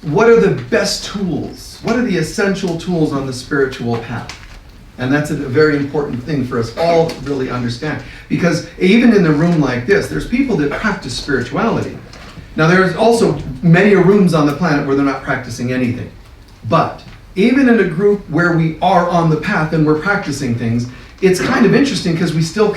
what are the best tools? What are the essential tools on the spiritual path? And that's a very important thing for us all to really understand. Because even in a room like this, there's people that practice spirituality. Now, there's also many rooms on the planet where they're not practicing anything. But even in a group where we are on the path and we're practicing things, it's kind of interesting because we still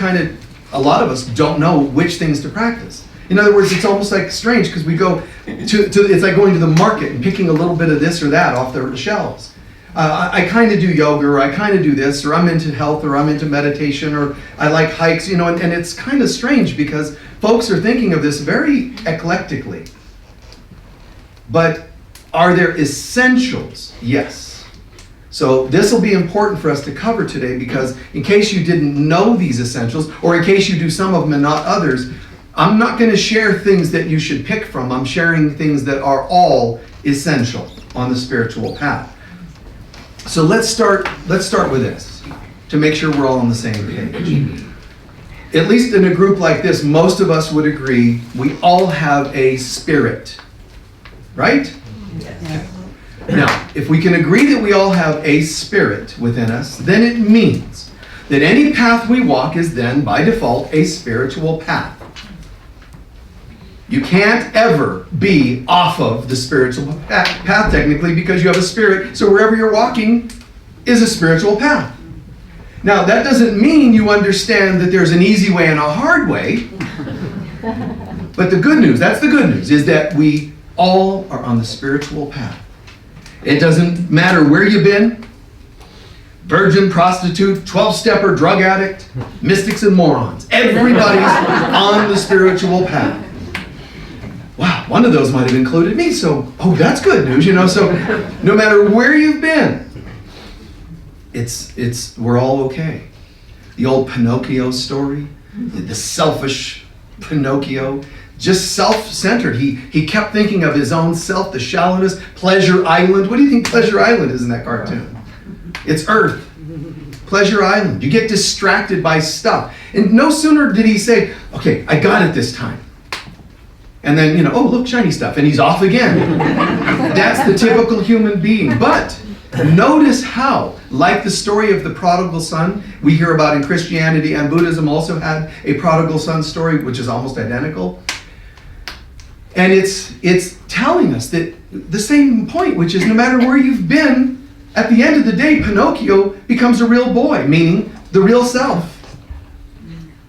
a lot of us don't know which things to practice. In other words, it's almost like strange because we go it's like going to the market and picking a little bit of this or that off the shelves. I kind of do yoga, or I kind of do this, or I'm into health, or I'm into meditation, or I like hikes, and it's kind of strange because folks are thinking of this very eclectically. But are there essentials? Yes. So this will be important for us to cover today because in case you didn't know these essentials, or in case you do some of them and not others, I'm not going to share things that you should pick from. I'm sharing things that are all essential on the spiritual path. So let's start with this to make sure we're all on the same page. At least in a group like this, most of us would agree we all have a spirit, right? Yes. Now, if we can agree that we all have a spirit within us, then it means that any path we walk is then, by default, a spiritual path. You can't ever be off of the spiritual path technically because you have a spirit, so wherever you're walking is a spiritual path. Now, that doesn't mean you understand that there's an easy way and a hard way, but the good news, that's the good news, is that we all are on the spiritual path. It doesn't matter where you've been, virgin, prostitute, 12-stepper, drug addict, mystics and morons. Everybody's on the spiritual path. Wow, one of those might have included me, so, that's good news, so no matter where you've been, we're all okay. The old Pinocchio story, the selfish Pinocchio, just self-centered. He kept thinking of his own self, the shallowness, Pleasure Island. What do you think Pleasure Island is in that cartoon? It's Earth. Pleasure Island. You get distracted by stuff. And no sooner did he say, okay, I got it this time. And then, look, shiny stuff, and he's off again. That's the typical human being. But notice how, like the story of the prodigal son, we hear about in Christianity, and Buddhism also had a prodigal son story, which is almost identical. And it's telling us that the same point, which is no matter where you've been, at the end of the day, Pinocchio becomes a real boy, meaning the real self.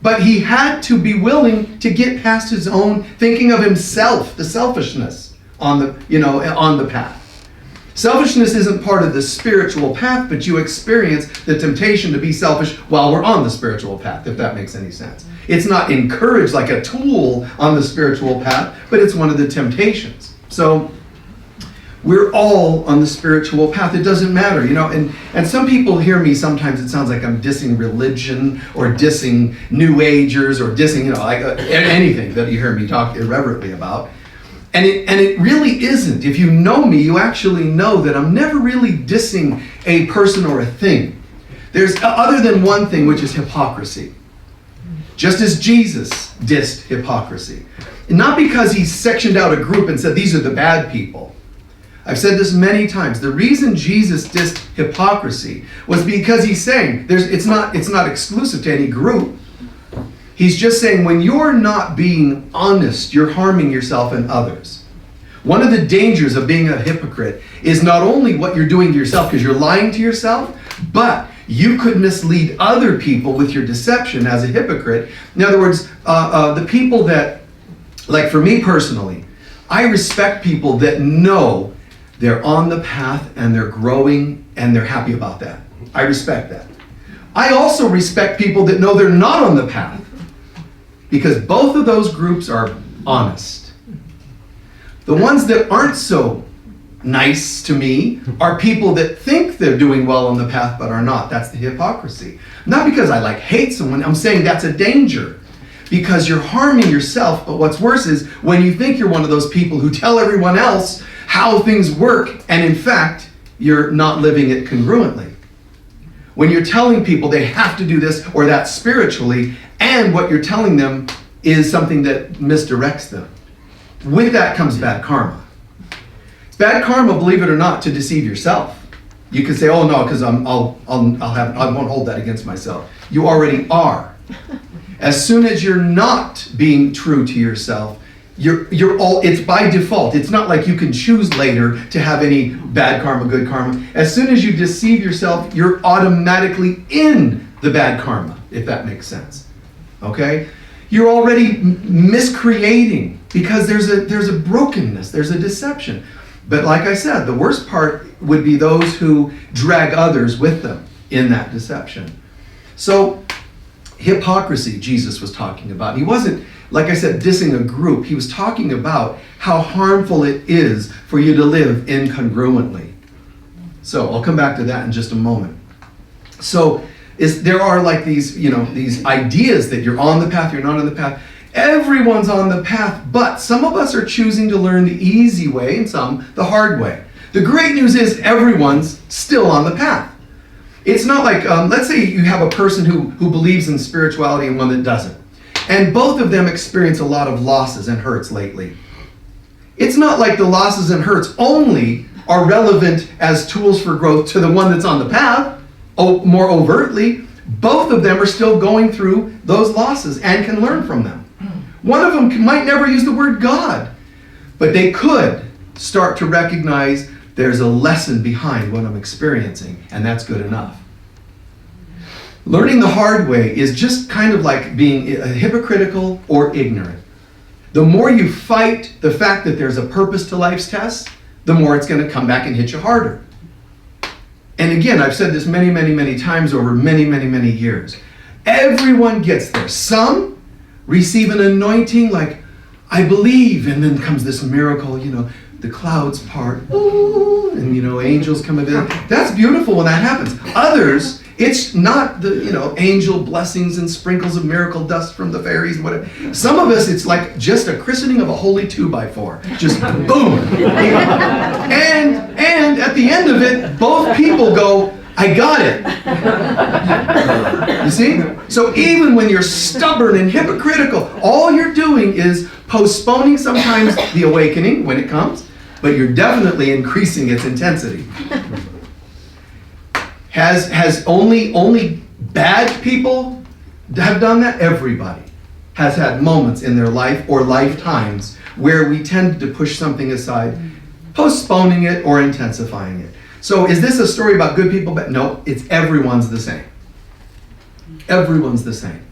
But he had to be willing to get past his own thinking of himself, the selfishness on the path. Selfishness isn't part of the spiritual path, but you experience the temptation to be selfish while we're on the spiritual path, if that makes any sense. It's not encouraged like a tool on the spiritual path, but it's one of the temptations. So we're all on the spiritual path. It doesn't matter, and some people hear me sometimes, it sounds like I'm dissing religion or dissing New Agers or dissing, anything that you hear me talk irreverently about. And it really isn't. If you know me, you actually know that I'm never really dissing a person or a thing. There's other than one thing, which is hypocrisy. Just as Jesus dissed hypocrisy. And not because he sectioned out a group and said, these are the bad people. I've said this many times. The reason Jesus dissed hypocrisy was because he's saying it's not exclusive to any group. He's just saying when you're not being honest, you're harming yourself and others. One of the dangers of being a hypocrite is not only what you're doing to yourself because you're lying to yourself, but you could mislead other people with your deception as a hypocrite. In other words, the people that, like for me personally, I respect people that know they're on the path and they're growing and they're happy about that. I respect that. I also respect people that know they're not on the path because both of those groups are honest. The ones that aren't so nice to me are people that think they're doing well on the path but are not. That's the hypocrisy. Not because I hate someone. I'm saying that's a danger because you're harming yourself. But what's worse is when you think you're one of those people who tell everyone else how things work, and in fact, you're not living it congruently. When you're telling people they have to do this or that spiritually, and what you're telling them is something that misdirects them. with that comes bad karma. Bad karma, believe it or not, to deceive yourself. You can say, oh no, because I won't hold that against myself. You already are. As soon as you're not being true to yourself, it's by default. It's not like you can choose later to have any bad karma, good karma. As soon as you deceive yourself, you're automatically in the bad karma, if that makes sense. Okay? You're already miscreating because there's a brokenness, there's a deception. But like I said, the worst part would be those who drag others with them in that deception. So, hypocrisy, Jesus was talking about. He wasn't, like I said, dissing a group. He was talking about how harmful it is for you to live incongruently. So, I'll come back to that in just a moment. So, there are like these ideas that you're on the path, you're not on the path. Everyone's on the path, but some of us are choosing to learn the easy way and some the hard way. The great news is everyone's still on the path. It's not like, let's say you have a person who believes in spirituality and one that doesn't. And both of them experience a lot of losses and hurts lately. It's not like the losses and hurts only are relevant as tools for growth to the one that's on the path, more overtly. Both of them are still going through those losses and can learn from them. One of them might never use the word God, but they could start to recognize there's a lesson behind what I'm experiencing, and that's good enough. Learning the hard way is just kind of like being hypocritical or ignorant. The more you fight the fact that there's a purpose to life's tests, the more it's going to come back and hit you harder. And again, I've said this many, many, many times over many, many, many years. Everyone gets there. Some receive an anointing like, I believe, and then comes this miracle, the clouds part, ooh, and angels come in. That's beautiful when that happens. Others, it's not the angel blessings and sprinkles of miracle dust from the fairies, whatever. Some of us, it's like just a christening of a holy 2x4, just boom. And at the end of it, both people go, I got it. You see? So even when you're stubborn and hypocritical, all you're doing is postponing sometimes the awakening when it comes, but you're definitely increasing its intensity. Has only bad people have done that? Everybody has had moments in their life or lifetimes where we tend to push something aside, postponing it or intensifying it. So is this a story about good people? But no, it's everyone's the same. Everyone's the same.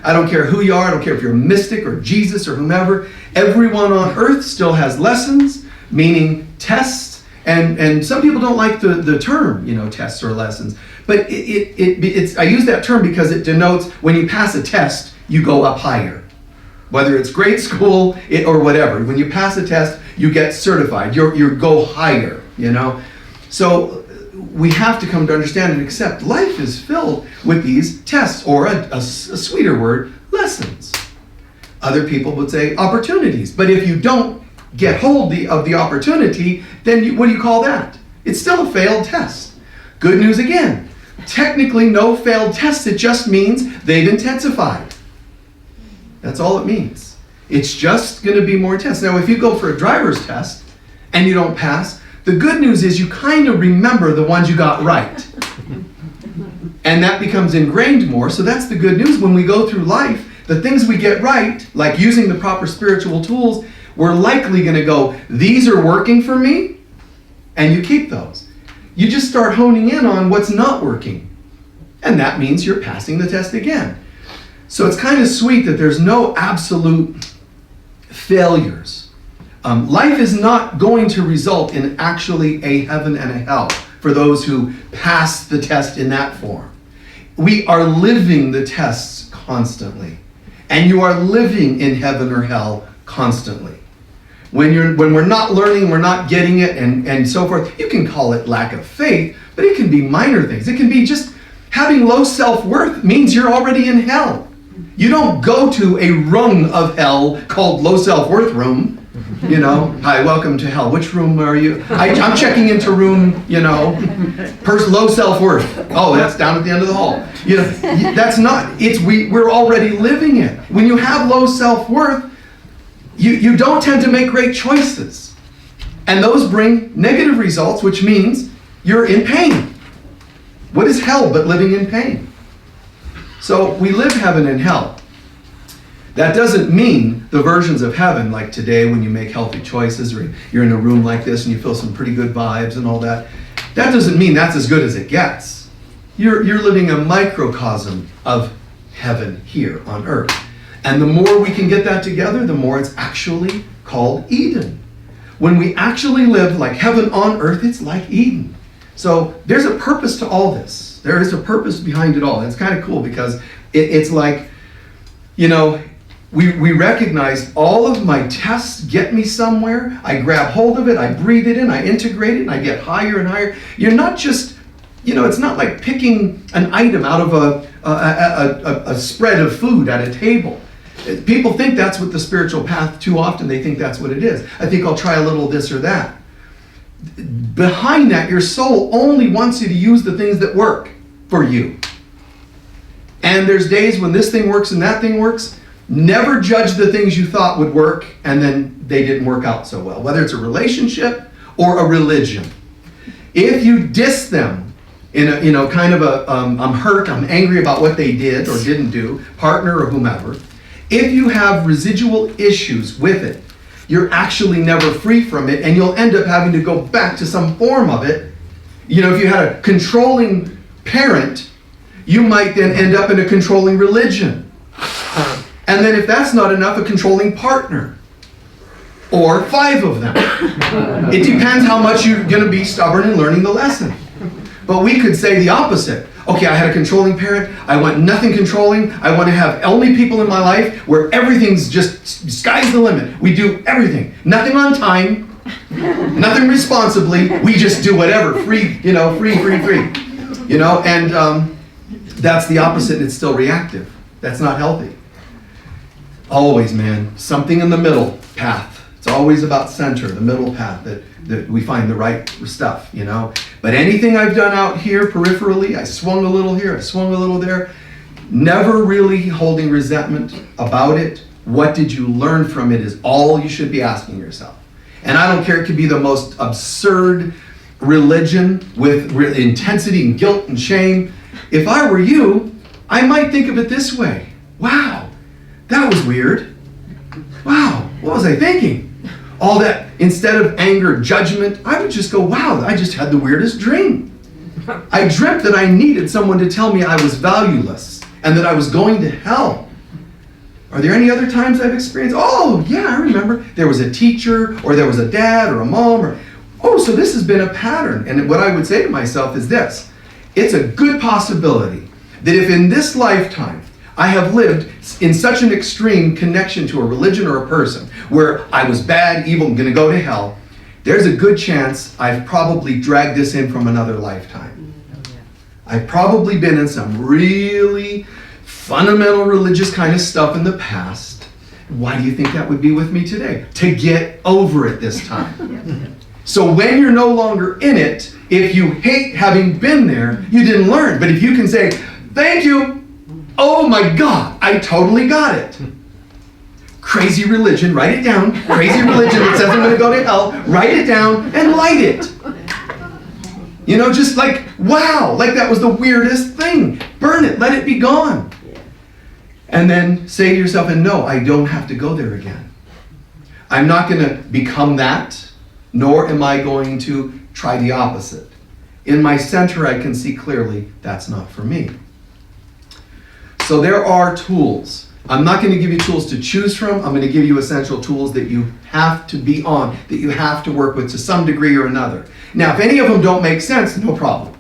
I don't care who you are. I don't care if you're a mystic or Jesus or whomever. Everyone on earth still has lessons, meaning tests. And some people don't like the term, tests or lessons. But it's I use that term because it denotes when you pass a test, you go up higher. Whether it's grade school or whatever. When you pass a test, you get certified. You go higher, So we have to come to understand and accept life is filled with these tests, or a sweeter word, lessons. Other people would say opportunities. But if you don't get hold of the opportunity, then what do you call that? It's still a failed test. Good news again. Technically no failed tests. It just means they've intensified. That's all it means. It's just going to be more tests. Now if you go for a driver's test and you don't pass, the good news is you kind of remember the ones you got right. And that becomes ingrained more. So that's the good news. When we go through life, the things we get right, like using the proper spiritual tools, we're likely going to go, these are working for me, and you keep those. You just start honing in on what's not working. And that means you're passing the test again. So it's kind of sweet that there's no absolute failures. Life is not going to result in actually a heaven and a hell for those who pass the test in that form. We are living the tests constantly. And you are living in heaven or hell constantly. When we're not learning, we're not getting it, and so forth, you can call it lack of faith, but it can be minor things. It can be just having low self-worth means you're already in hell. You don't go to a rung of hell called low self-worth room. Hi, welcome to hell. Which room are you? I'm checking into room, low self-worth. Oh, that's down at the end of the hall. That's not, we're already living it. When you have low self-worth, you don't tend to make great choices. And those bring negative results, which means you're in pain. What is hell but living in pain? So we live heaven and hell. That doesn't mean the versions of heaven, like today when you make healthy choices, or you're in a room like this and you feel some pretty good vibes and all that. That doesn't mean that's as good as it gets. You're living a microcosm of heaven here on earth. And the more we can get that together, the more it's actually called Eden. When we actually live like heaven on earth, it's like Eden. So there's a purpose to all this. There is a purpose behind it all. And it's kind of cool because it's like, you know, we recognize all of my tests get me somewhere. I grab hold of it, I breathe it in, I integrate it, and I get higher and higher. You're not just, you know, it's not like picking an item out of a spread of food at a table. People think that's what the spiritual path, too often they think that's what it is. I think I'll try a little of this or that. Behind that, your soul only wants you to use the things that work for you. And there's days when this thing works and that thing works. Never judge the things you thought would work and then they didn't work out so well, whether it's a relationship or a religion. If you diss them in a, you know, kind of a, I'm hurt, I'm angry about what they did or didn't do, partner or whomever, if you have residual issues with it, you're actually never free from it and you'll end up having to go back to some form of it. You know, if you had a controlling parent, you might then end up in a controlling religion. And then if that's not enough, a controlling partner. Or 5 of them. It depends how much you're going to be stubborn in learning the lesson. But we could say the opposite. Okay, I had a controlling parent. I want nothing controlling. I want to have only people in my life where everything's just, sky's the limit. We do everything. Nothing on time. Nothing responsibly. We just do whatever. Free, you know, free. You know, and that's the opposite. It's still reactive. That's not healthy. Always, man, something in the middle path. It's always about center, the middle path, that we find the right stuff, you know. But anything I've done out here peripherally, I swung a little here, I swung a little there, never really holding resentment about it. What did you learn from it is all you should be asking yourself. And I don't care, it could be the most absurd religion with intensity and guilt and shame. If I were you, I might think of it this way. Wow, that was weird. Wow, what was I thinking? All that, instead of anger, judgment, I would just go, wow, I just had the weirdest dream. I dreamt that I needed someone to tell me I was valueless and that I was going to hell. Are there any other times I've experienced? Oh, yeah, I remember. There was a teacher, or there was a dad, or a mom, or, oh, so this has been a pattern. And what I would say to myself is this. It's a good possibility that if in this lifetime I have lived in such an extreme connection to a religion or a person where I was bad, evil, and going to go to hell, there's a good chance I've probably dragged this in from another lifetime. I've probably been in some really fundamental religious kind of stuff in the past. Why do you think that would be with me today? To get over it this time. So when you're no longer in it, if you hate having been there, you didn't learn. But if you can say, thank you, oh my God, I totally got it. Crazy religion, write it down. Crazy religion that says I'm going to go to hell, write it down and light it. You know, just like, wow, like that was the weirdest thing. Burn it, let it be gone. And then say to yourself, and no, I don't have to go there again. I'm not going to become that, nor am I going to try the opposite. In my center, I can see clearly that's not for me. So there are tools. I'm not going to give you tools to choose from. I'm going to give you essential tools that you have to be on, that you have to work with to some degree or another. Now, if any of them don't make sense, no problem.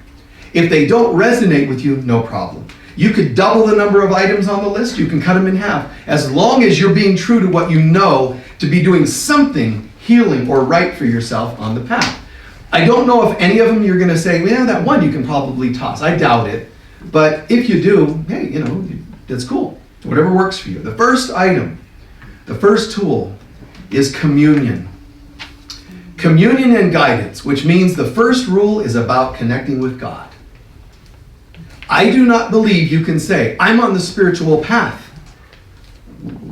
If they don't resonate with you, no problem. You could double the number of items on the list. You can cut them in half. As long as you're being true to what you know to be doing something healing or right for yourself on the path. I don't know if any of them you're going to say, yeah, that one you can probably toss. I doubt it. But if you do, hey, you know, that's cool. Whatever works for you. The first item, the first tool is communion. Communion and guidance, which means the first rule is about connecting with God. I do not believe you can say, I'm on the spiritual path.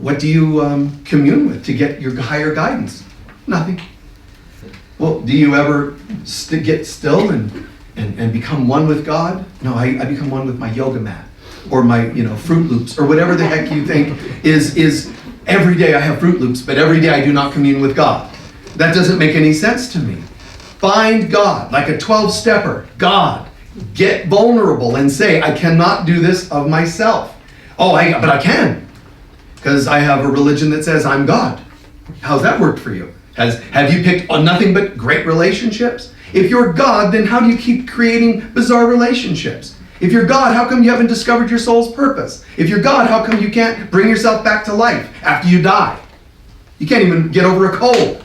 what do you commune with to get your higher guidance? Nothing. Well, do you ever get still and become one with God? No, I become one with my yoga mat or my Fruit Loops or whatever the heck you think is every day I have Fruit Loops, but every day I do not commune with God. That doesn't make any sense to me. Find God, like a 12-stepper. God, get vulnerable and say, I cannot do this of myself. Oh, but I can, because I have a religion that says I'm God. How's that worked for you? Have you picked on nothing but great relationships? If you're God, then how do you keep creating bizarre relationships? If you're God, how come you haven't discovered your soul's purpose? If you're God, how come you can't bring yourself back to life after you die? You can't even get over a cold.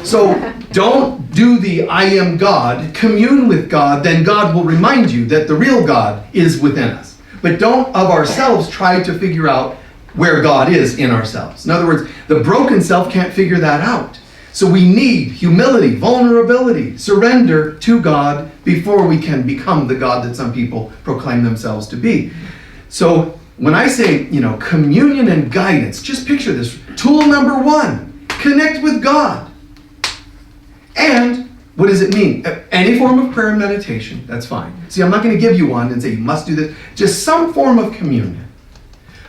So don't do the I am God, commune with God, then God will remind you that the real God is within us. But don't of ourselves try to figure out where God is in ourselves. In other words, the broken self can't figure that out. So we need humility, vulnerability, surrender to God before we can become the God that some people proclaim themselves to be. So when I say, communion and guidance, just picture this. Tool number 1, connect with God. And what does it mean? Any form of prayer and meditation, that's fine. See, I'm not going to give you one and say you must do this. Just some form of communion.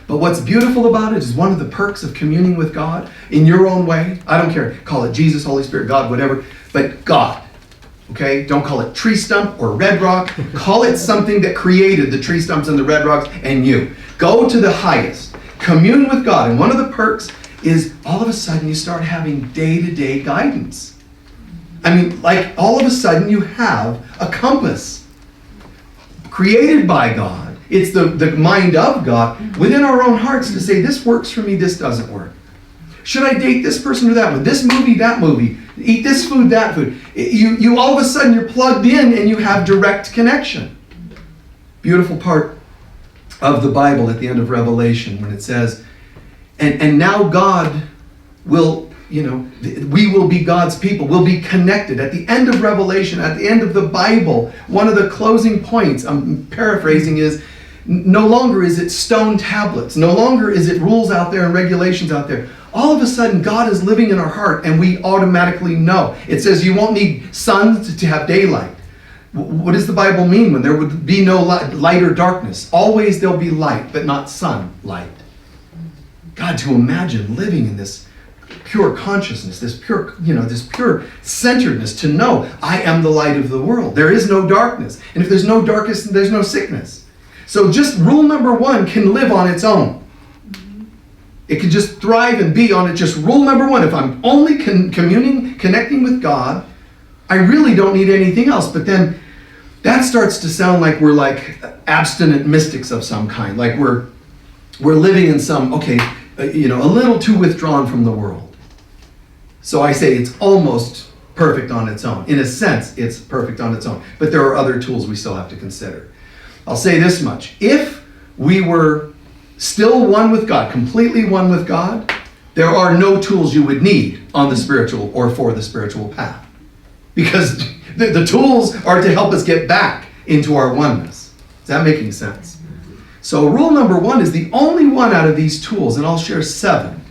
But what's beautiful about it is one of the perks of communing with God in your own way. I don't care. Call it Jesus, Holy Spirit, God, whatever. But God. Okay? Don't call it tree stump or red rock. Call it something that created the tree stumps and the red rocks and you. Go to the highest. Commune with God. And one of the perks is all of a sudden you start having day-to-day guidance. I mean, like all of a sudden you have a compass created by God. It's the mind of God within our own hearts to say, this works for me, this doesn't work. Should I date this person or that one? This movie, that movie. Eat this food, that food. You all of a sudden you're plugged in and you have direct connection. Beautiful part of the Bible at the end of Revelation when it says, and now God will, we will be God's people. We'll be connected. At the end of Revelation, at the end of the Bible, one of the closing points, I'm paraphrasing, is no longer is it stone tablets. No longer is it rules out there and regulations out there. All of a sudden, God is living in our heart and we automatically know. It says you won't need sun to have daylight. What does the Bible mean when there would be no light or darkness? Always there'll be light, but not sunlight. God, to imagine living in this pure consciousness, this pure centeredness, to know I am the light of the world. There is no darkness. And if there's no darkness, there's no sickness. So just rule number 1 can live on its own. It can just thrive and be on it. Just rule number 1. If I'm only connecting with God, I really don't need anything else. But then that starts to sound like we're like abstinent mystics of some kind. Like we're living in some, a little too withdrawn from the world. So I say it's almost perfect on its own. In a sense, it's perfect on its own. But there are other tools we still have to consider. I'll say this much. If we were still one with God, completely one with God, there are no tools you would need on the spiritual or for the spiritual path. Because the tools are to help us get back into our oneness. Is that making sense? So rule number 1 is the only one out of these tools, and I'll share 7.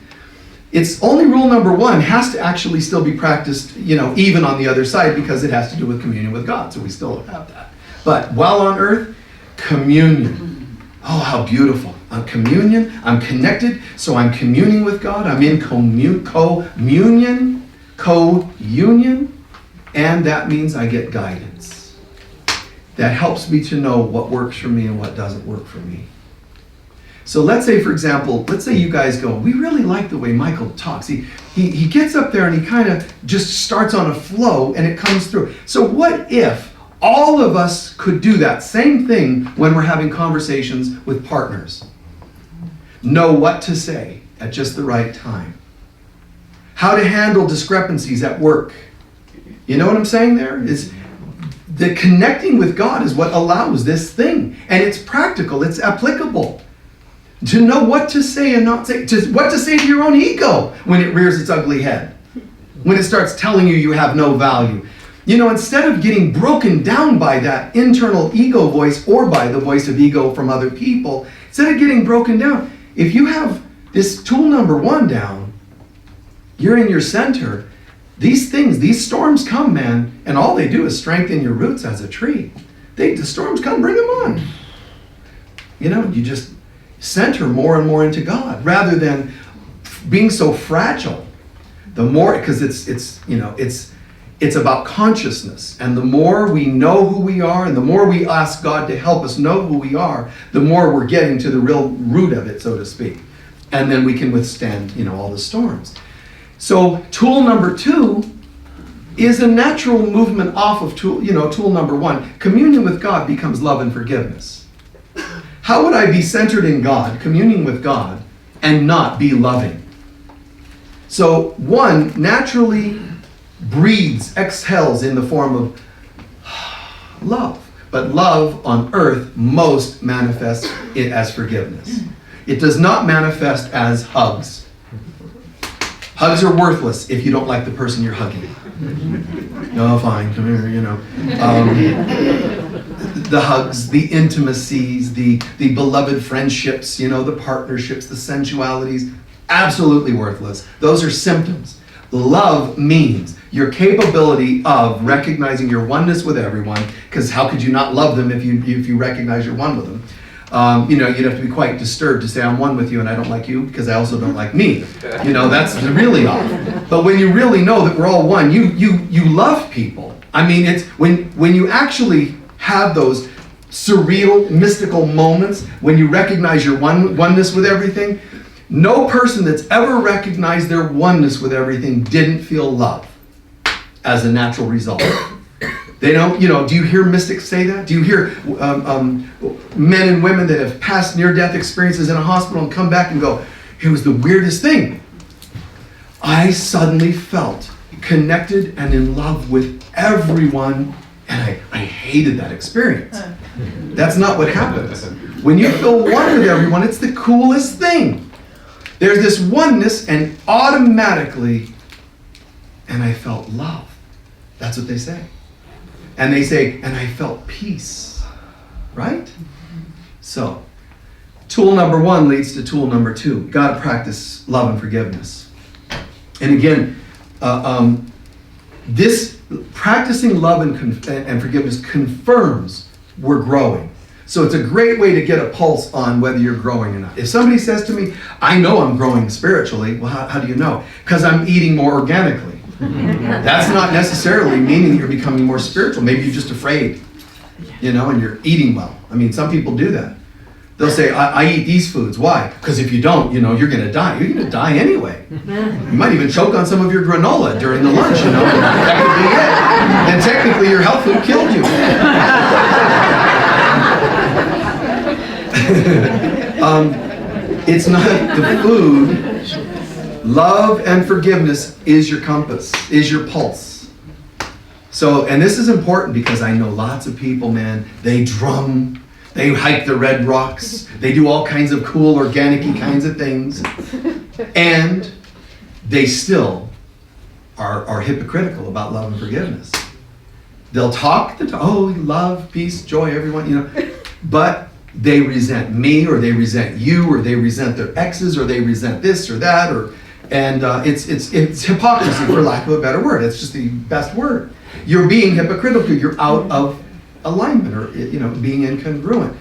It's only rule number 1 has to actually still be practiced, even on the other side, because it has to do with communion with God. So we still have that. But while on earth, communion. Oh, how beautiful. On communion, I'm connected, so I'm communing with God. I'm in co-union, and that means I get guidance. That helps me to know what works for me and what doesn't work for me. So let's say, for example, you guys go, we really like the way Michael talks. He gets up there and he kind of just starts on a flow and it comes through. So what if all of us could do that same thing when we're having conversations with partners? Know what to say at just the right time. How to handle discrepancies at work. You know what I'm saying there? Is the connecting with God is what allows this thing. And it's practical, it's applicable. To know what to say and not say. What to say to your own ego when it rears its ugly head. When it starts telling you have no value. Instead of getting broken down by that internal ego voice or by the voice of ego from other people, instead of getting broken down, if you have this tool number 1 down, you're in your center. These things, these storms come, man, and all they do is strengthen your roots as a tree. The storms come, bring them on. You just center more and more into God rather than being so fragile. The more, because it's about consciousness, and the more we know who we are, and the more we ask God to help us know who we are, the more we're getting to the real root of it, so to speak, and then we can withstand, all the storms. So tool number 2 is a natural movement off of tool number 1. Communion with God becomes love and forgiveness. How would I be centered in God, communing with God, and not be loving? So 1 naturally breathes, exhales in the form of love. But love on earth most manifests it as forgiveness. It does not manifest as hugs. Hugs are worthless if you don't like the person you're hugging. No, fine, come here, The hugs, the intimacies, the beloved friendships, the partnerships, the sensualities, absolutely worthless. Those are symptoms. Love means your capability of recognizing your oneness with everyone, because how could you not love them if you recognize you're one with them? You'd have to be quite disturbed to say I'm one with you and I don't like you because I also don't like me. That's really off. But when you really know that we're all one, you love people. I mean, it's when you actually have those surreal, mystical moments when you recognize your oneness with everything. No person that's ever recognized their oneness with everything didn't feel love as a natural result. They don't, do you hear mystics say that? Do you hear men and women that have passed near-death experiences in a hospital and come back and go, it was the weirdest thing. I suddenly felt connected and in love with everyone, and I hated that experience. That's not what happens. When you feel one with everyone, it's the coolest thing. There's this oneness, and automatically, and I felt love. That's what they say. And they say, and I felt peace. Right? So, tool number 1 leads to tool number 2. You've got to practice love and forgiveness. And again, this practicing love and forgiveness confirms we're growing. So it's a great way to get a pulse on whether you're growing or not. If somebody says to me, I know I'm growing spiritually, well, how do you know? Because I'm eating more organically. That's not necessarily meaning you're becoming more spiritual. Maybe you're just afraid, and you're eating well. I mean, some people do that. They'll say, I eat these foods. Why? Because if you don't, you're going to die. You're going to die anyway. You might even choke on some of your granola during the lunch, That could be it. And technically your health food killed you. It's not the food. Love and forgiveness is your compass, is your pulse. So, and this is important because I know lots of people, man, they drum, they hike the red rocks, they do all kinds of cool, organic-y kinds of things, and they still are hypocritical about love and forgiveness. They'll talk, love, peace, joy, everyone, but they resent me, or they resent you, or they resent their exes, or they resent this or that, and it's hypocrisy, for lack of a better word. It's just the best word. You're being hypocritical. You're out of alignment, or being incongruent.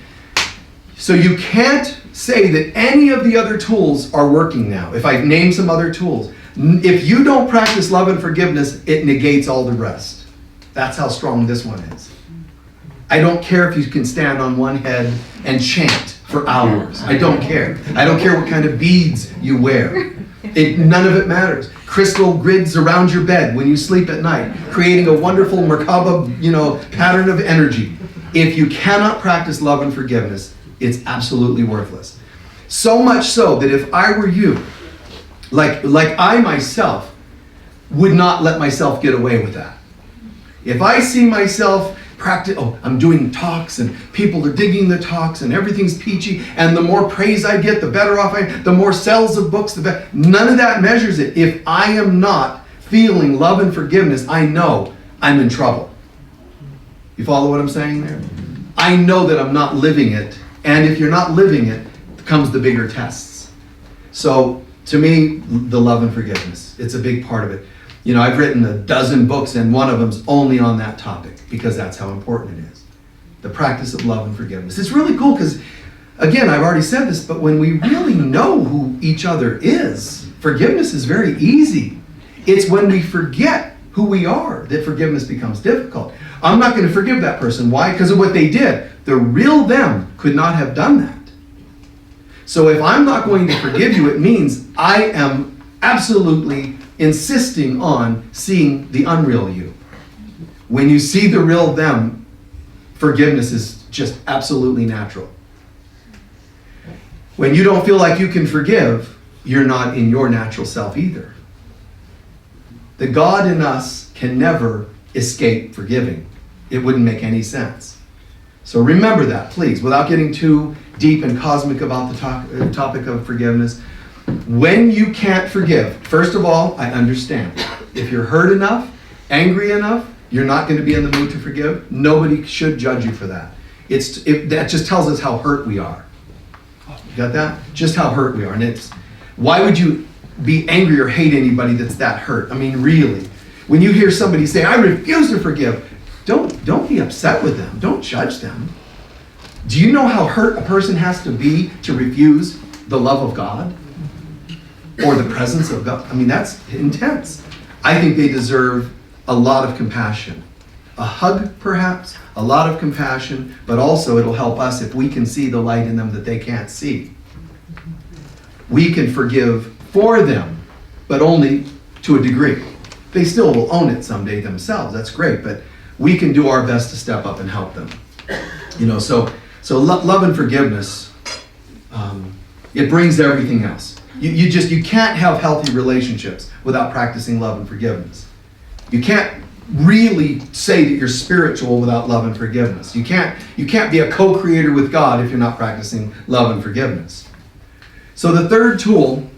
So you can't say that any of the other tools are working now. If I name some other tools, if you don't practice love and forgiveness, it negates all the rest. That's how strong this one is. I don't care if you can stand on one head and chant for hours. I don't care. I don't care what kind of beads you wear. None of it matters. Crystal grids around your bed when you sleep at night, creating a wonderful Merkaba, pattern of energy. If you cannot practice love and forgiveness, it's absolutely worthless. So much so that if I were you, like I myself would not let myself get away with that. If I see myself I'm doing talks and people are digging the talks and everything's peachy, and the more praise I get, the better off the more sales of books, the better. None of that measures it. If I am not feeling love and forgiveness, I know I'm in trouble. You follow what I'm saying there? I know that I'm not living it, and if you're not living it, comes the bigger tests. So to me, the love and forgiveness, it's a big part of it. You know, I've written a dozen books, and one of them's only on that topic because that's how important it is. The practice of love and forgiveness. It's really cool because, again, I've already said this, but when we really know who each other is, forgiveness is very easy. It's when we forget who we are that forgiveness becomes difficult. I'm not going to forgive that person. Why? Because of what they did. The real them could not have done that. So if I'm not going to forgive you, it means I am absolutely insisting on seeing the unreal you. When you see the real them, forgiveness is just absolutely natural. When you don't feel like you can forgive, you're not in your natural self either. The God in us can never escape forgiving. It wouldn't make any sense. So remember that, please, without getting too deep and cosmic about the topic of forgiveness. When you can't forgive, first of all, I understand. If you're hurt enough, angry enough, you're not going to be in the mood to forgive. Nobody should judge you for that. That just tells us how hurt we are. You got that? Just how hurt we are. And why would you be angry or hate anybody that's that hurt? I mean, really. When you hear somebody say, I refuse to forgive, don't be upset with them. Don't judge them. Do you know how hurt a person has to be to refuse the love of God? Or the presence of God? I mean, that's intense. I think they deserve a lot of compassion. A hug, perhaps, a lot of compassion, but also it'll help us if we can see the light in them that they can't see. We can forgive for them, but only to a degree. They still will own it someday themselves. That's great, but we can do our best to step up and help them. You know, so love and forgiveness, it brings everything else. You can't have healthy relationships without practicing love and forgiveness. You can't really say that you're spiritual without love and forgiveness. You can't be a co-creator with God if you're not practicing love and forgiveness. So the third tool,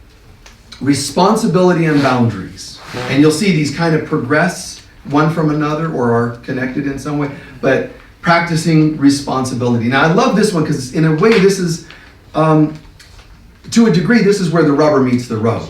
responsibility and boundaries. And you'll see these kind of progress one from another or are connected in some way, but practicing responsibility. Now I love this one because in a way this is, to a degree, this is where the rubber meets the road.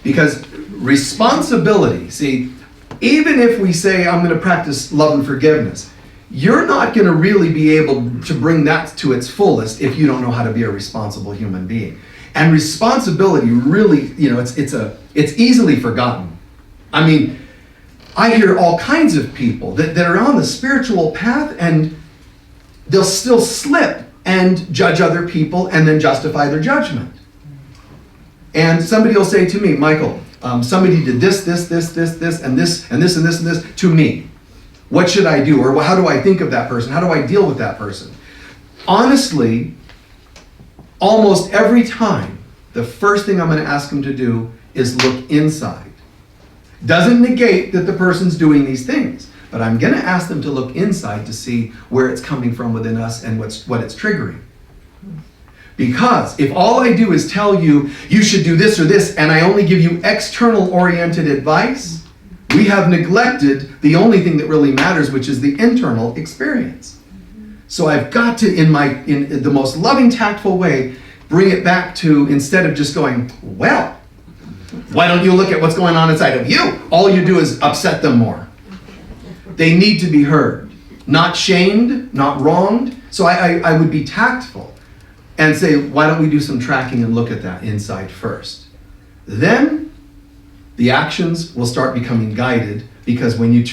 Because responsibility, see, even if we say, I'm going to practice love and forgiveness, you're not going to really be able to bring that to its fullest if you don't know how to be a responsible human being. And responsibility really, you know, it's easily forgotten. I mean, I hear all kinds of people that are on the spiritual path and they'll still slip and judge other people and then justify their judgment. And somebody will say to me, Michael, somebody did this, and this, and this to me. What should I do? Or how do I think of that person? How do I deal with that person? Honestly, almost every time, the first thing I'm going to ask them to do is look inside. Doesn't negate that the person's doing these things, but I'm going to ask them to look inside to see where it's coming from within us and what it's triggering. Because if all I do is tell you, you should do this or this, and I only give you external oriented advice, we have neglected the only thing that really matters, which is the internal experience. So I've got to, in the most loving, tactful way, bring it back to, instead of just going, well, why don't you look at what's going on inside of you? All you do is upset them more. They need to be heard, not shamed, not wronged. So I would be tactful and say, why don't we do some tracking and look at that inside first? Then the actions will start becoming guided, because when you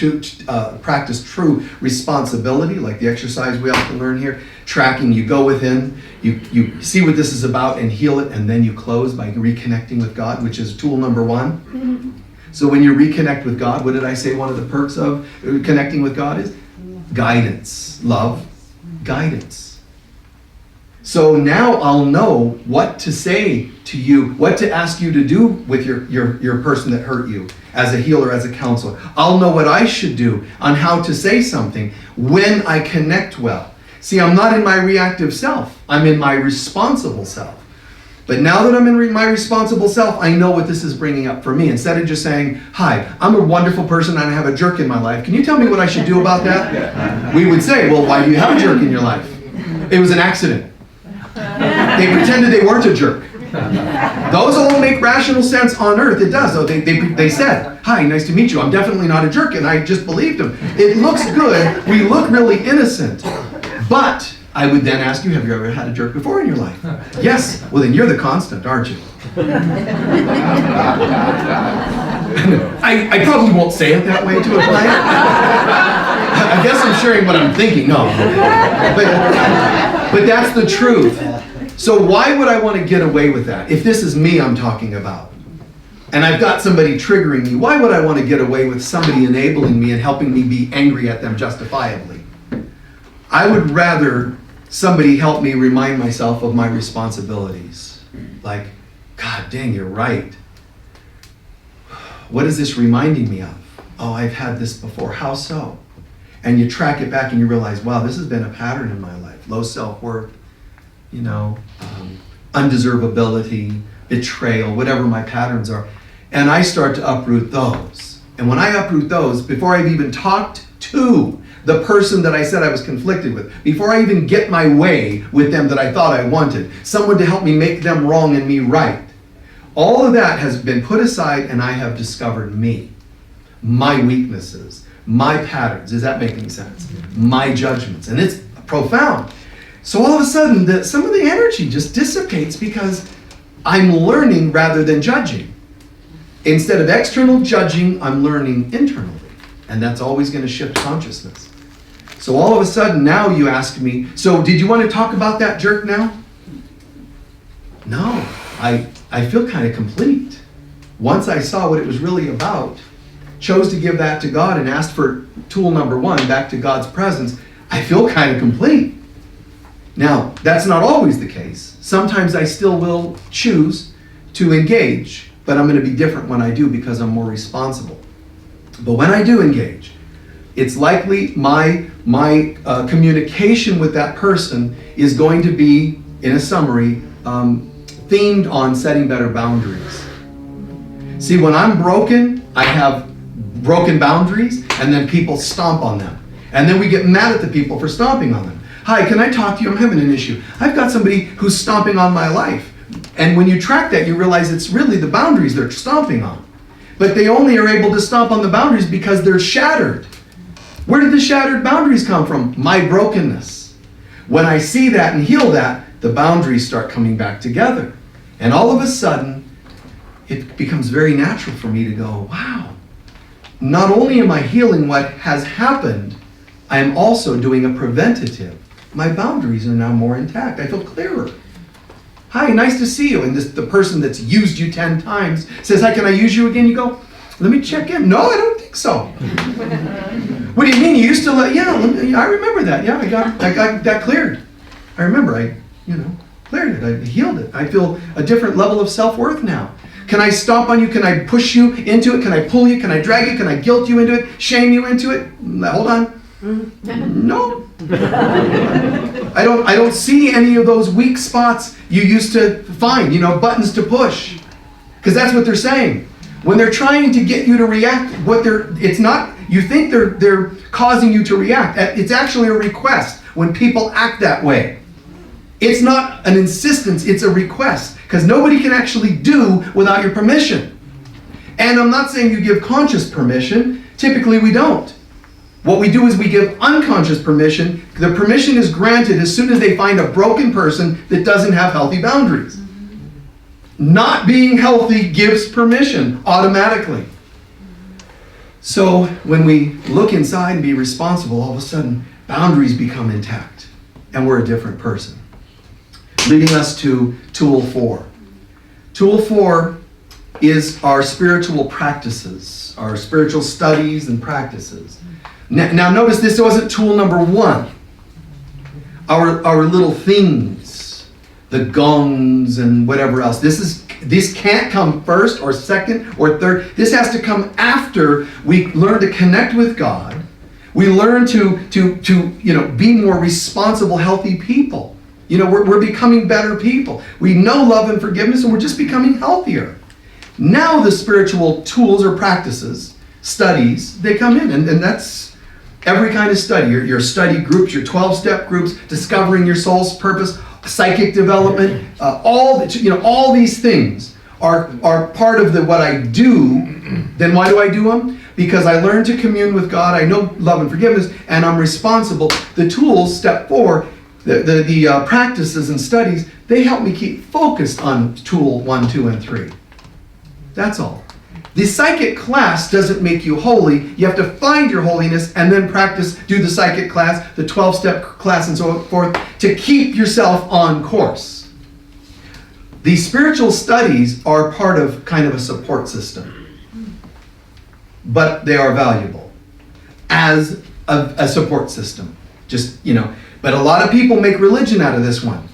practice true responsibility, like the exercise we often learn here, tracking, you go within, you see what this is about and heal it, and then you close by reconnecting with God, which is tool number one. Mm-hmm. So when you reconnect with God, what did I say one of the perks of connecting with God is? Guidance. Love, guidance. So now I'll know what to say to you, what to ask you to do with your person that hurt you as a healer, as a counselor. I'll know what I should do on how to say something when I connect well. See, I'm not in my reactive self. I'm in my responsible self. But now that I'm in my responsible self, I know what this is bringing up for me. Instead of just saying, hi, I'm a wonderful person and I have a jerk in my life. Can you tell me what I should do about that? We would say, well, why do you have a jerk in your life? It was an accident. They pretended they weren't a jerk. Those all make rational sense on earth. It does. So they said, hi, nice to meet you. I'm definitely not a jerk. And I just believed them. It looks good. We look really innocent. But I would then ask you, have you ever had a jerk before in your life? Yes. Well, then you're the constant, aren't you? I probably won't say it that way to a client. I guess I'm sharing what I'm thinking. No. But that's the truth. So why would I want to get away with that? If this is me I'm talking about, and I've got somebody triggering me, why would I want to get away with somebody enabling me and helping me be angry at them justifiably? I would rather somebody help me remind myself of my responsibilities. Like, God dang, you're right. What is this reminding me of? Oh, I've had this before. How so? And you track it back and you realize, wow, this has been a pattern in my life. Low self-worth, undeservability, betrayal, whatever my patterns are. And I start to uproot those. And when I uproot those, before I've even talked to the person that I said I was conflicted with, before I even get my way with them that I thought I wanted, someone to help me make them wrong and me right, all of that has been put aside and I have discovered me, my weaknesses, my patterns. Is that making sense? My judgments. And it's profound. So all of a sudden, some of the energy just dissipates because I'm learning rather than judging. Instead of external judging, I'm learning internally. And that's always going to shift consciousness. So all of a sudden, now you ask me, so did you want to talk about that jerk now? No, I feel kind of complete. Once I saw what it was really about, chose to give that to God and asked for tool number 1, back to God's presence, I feel kind of complete. Now, that's not always the case. Sometimes I still will choose to engage, but I'm going to be different when I do because I'm more responsible. But when I do engage, it's likely my communication with that person is going to be, in a summary, themed on setting better boundaries. See, when I'm broken, I have broken boundaries, and then people stomp on them. And then we get mad at the people for stomping on them. Hi, can I talk to you? I'm having an issue. I've got somebody who's stomping on my life. And when you track that, you realize it's really the boundaries they're stomping on. But they only are able to stomp on the boundaries because they're shattered. Where did the shattered boundaries come from? My brokenness. When I see that and heal that, the boundaries start coming back together. And all of a sudden, it becomes very natural for me to go, wow, not only am I healing what has happened, I am also doing a preventative. My boundaries are now more intact. I feel clearer. Hi, nice to see you. And the person that's used you 10 times says, hi, can I use you again? You go, let me check in. No, I don't think so. What do you mean? You used to I remember that. Yeah, I got that cleared. I remember, cleared it. I healed it. I feel a different level of self-worth now. Can I stomp on you? Can I push you into it? Can I pull you? Can I drag you? Can I guilt you into it? Shame you into it? Hold on. No. I don't see any of those weak spots you used to find, buttons to push. Because that's what they're saying. When they're trying to get you to react, it's not, you think they're causing you to react. It's actually a request when people act that way. It's not an insistence, it's a request. Because nobody can actually do without your permission. And I'm not saying you give conscious permission. Typically we don't. What we do is we give unconscious permission. The permission is granted as soon as they find a broken person that doesn't have healthy boundaries. Not being healthy gives permission automatically. So when we look inside and be responsible, all of a sudden boundaries become intact and we're a different person. Leading us to tool 4. Tool 4 is our spiritual practices, our spiritual studies and practices. Now notice this wasn't tool number 1. Our little things, the gongs and whatever else. This can't come first or second or third. This has to come after we learn to connect with God. We learn to be more responsible, healthy people. We're becoming better people. We know love and forgiveness, and we're just becoming healthier. Now the spiritual tools or practices, studies, they come in, and that's every kind of study, your study groups, your 12-step groups, discovering your soul's purpose. psychic development, all these things are part of what I do. Then why do I do them? Because I learn to commune with God. I know love and forgiveness, and I'm responsible. The tools, step 4, the practices and studies, they help me keep focused on tool 1, 2, and 3. That's all. The psychic class doesn't make you holy. You have to find your holiness and then practice, do the psychic class, the 12-step class, and so forth, to keep yourself on course. The spiritual studies are part of kind of a support system, but they are valuable as a support system. But a lot of people make religion out of this one.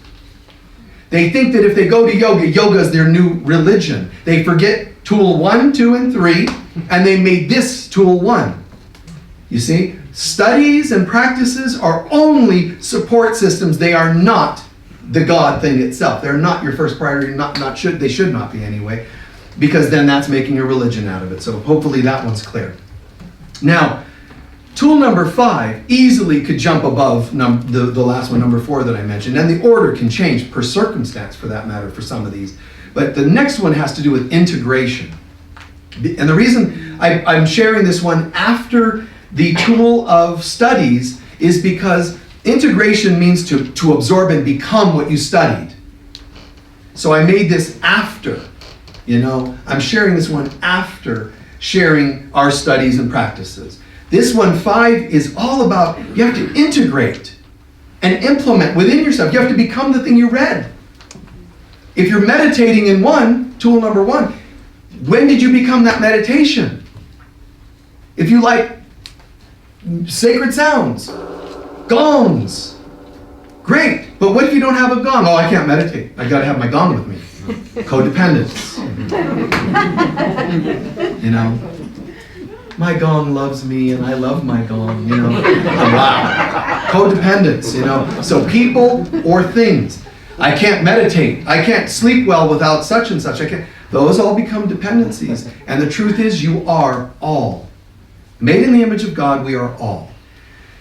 They think that if they go to yoga, yoga is their new religion. They forget tool 1, 2, and 3, and they made this tool 1. You see, studies and practices are only support systems. They are not the God thing itself. They're not your first priority. They should not be anyway, because then that's making a religion out of it. So hopefully that one's clear. Now, tool number 5 easily could jump above the last one, number 4 that I mentioned, and the order can change per circumstance for that matter for some of these. But the next one has to do with integration. And the reason I'm sharing this one after the tool of studies is because integration means to absorb and become what you studied. So I made this after, I'm sharing this one after sharing our studies and practices. This one, 5, is all about, you have to integrate and implement within yourself. You have to become the thing you read. If you're meditating in tool number 1, when did you become that meditation? If you like sacred sounds, gongs, great. But what if you don't have a gong? Oh, I can't meditate. I got to have my gong with me. Codependence. My gong loves me and I love my gong, Wow. Codependence, So people or things. I can't meditate. I can't sleep well without such and such. Those all become dependencies. And the truth is, you are all. Made in the image of God, we are all.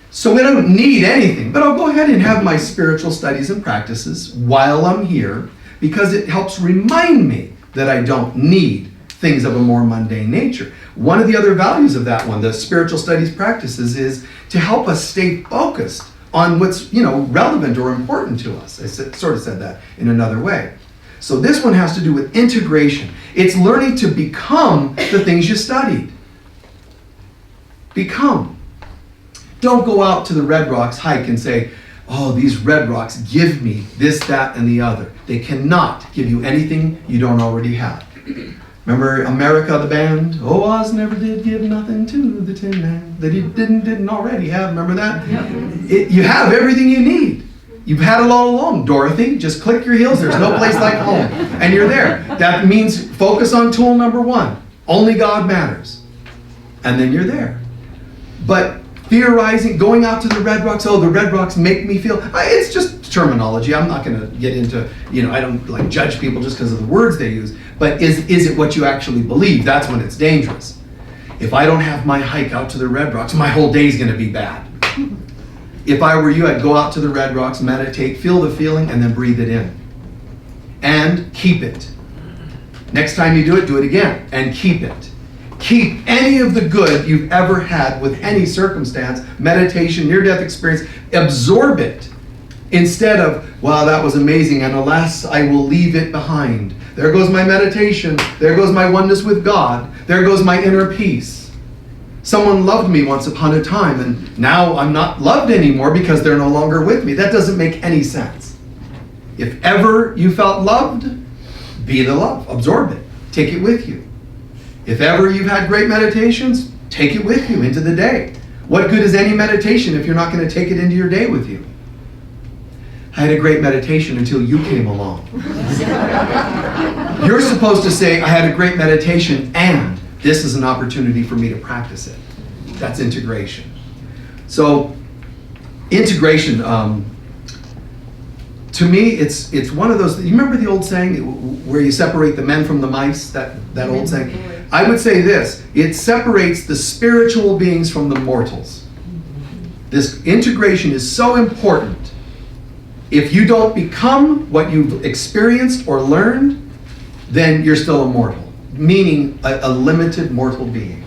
So we don't need anything. But I'll go ahead and have my spiritual studies and practices while I'm here, because it helps remind me that I don't need things of a more mundane nature. One of the other values of that one, the spiritual studies practices, is to help us stay focused on what's relevant or important to us. I sort of said that in another way. So this one has to do with integration. It's learning to become the things you studied. Become. Don't go out to the Red Rocks hike and say, oh, these Red Rocks give me this, that, and the other. They cannot give you anything you don't already have. Remember America, the band? Oh, Oz never did give nothing to the Tin Man that he didn't already have. Remember that? Yep. You have everything you need. You've had it all along, Dorothy. Just click your heels. There's no place like home. And you're there. That means focus on tool number 1. Only God matters. And then you're there. But theorizing, going out to the Red Rocks, oh, the Red Rocks make me feel, it's just terminology. I'm not going to get into, I don't judge people just because of the words they use. But is it what you actually believe? That's when it's dangerous. If I don't have my hike out to the Red Rocks, my whole day's going to be bad. If I were you, I'd go out to the Red Rocks, meditate, feel the feeling, and then breathe it in. And keep it. Next time you do it again, and keep it. Keep any of the good you've ever had with any circumstance, meditation, near-death experience, absorb it. Instead of, wow, that was amazing, and alas, I will leave it behind. There goes my meditation. There goes my oneness with God. There goes my inner peace. Someone loved me once upon a time, and now I'm not loved anymore because they're no longer with me. That doesn't make any sense. If ever you felt loved, be the love. Absorb it. Take it with you. If ever you've had great meditations, take it with you into the day. What good is any meditation if you're not going to take it into your day with you? I had a great meditation until you came along. You're supposed to say, I had a great meditation and this is an opportunity for me to practice it. That's integration. So, integration, to me, it's one of those, you remember the old saying where you separate the men from the mice, that old saying? I would say this, it separates the spiritual beings from the mortals. This integration is so important If you don't become what you've experienced or learned, then you're still a mortal, meaning a limited mortal being.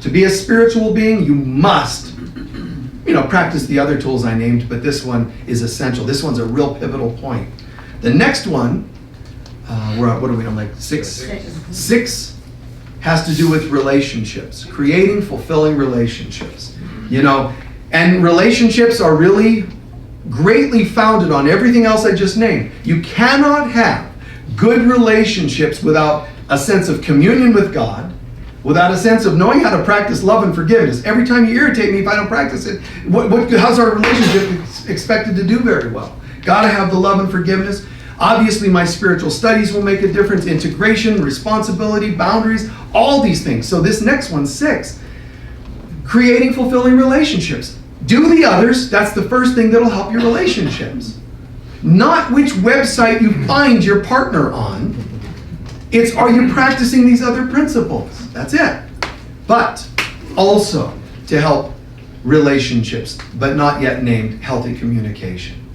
To be a spiritual being, you must, practice the other tools I named, but this one is essential. This one's a real pivotal point. The next one, we're at, what are we on, like 6? 6 has to do with relationships, creating fulfilling relationships. And relationships are really greatly founded on everything else I just named. You cannot have good relationships without a sense of communion with God, without a sense of knowing how to practice love and forgiveness. Every time you irritate me, if I don't practice it, how's our relationship expected to do very well? Got to have the love and forgiveness. Obviously, my spiritual studies will make a difference. Integration, responsibility, boundaries, all these things. So this next one, 6, creating fulfilling relationships. Do the others. That's the first thing that'll help your relationships. Not which website you find your partner on. It's, are you practicing these other principles? That's it. But also to help relationships, but not yet named healthy communication.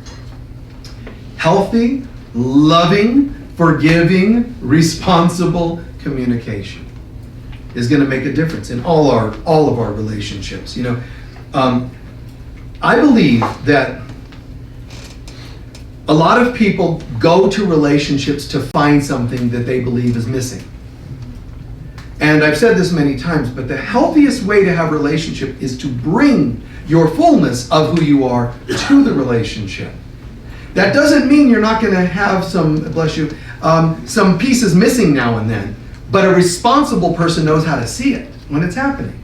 Healthy, loving, forgiving, responsible communication is going to make a difference in all of our relationships. I believe that a lot of people go to relationships to find something that they believe is missing. And I've said this many times, but the healthiest way to have a relationship is to bring your fullness of who you are to the relationship. That doesn't mean you're not going to have some pieces missing now and then, but a responsible person knows how to see it when it's happening.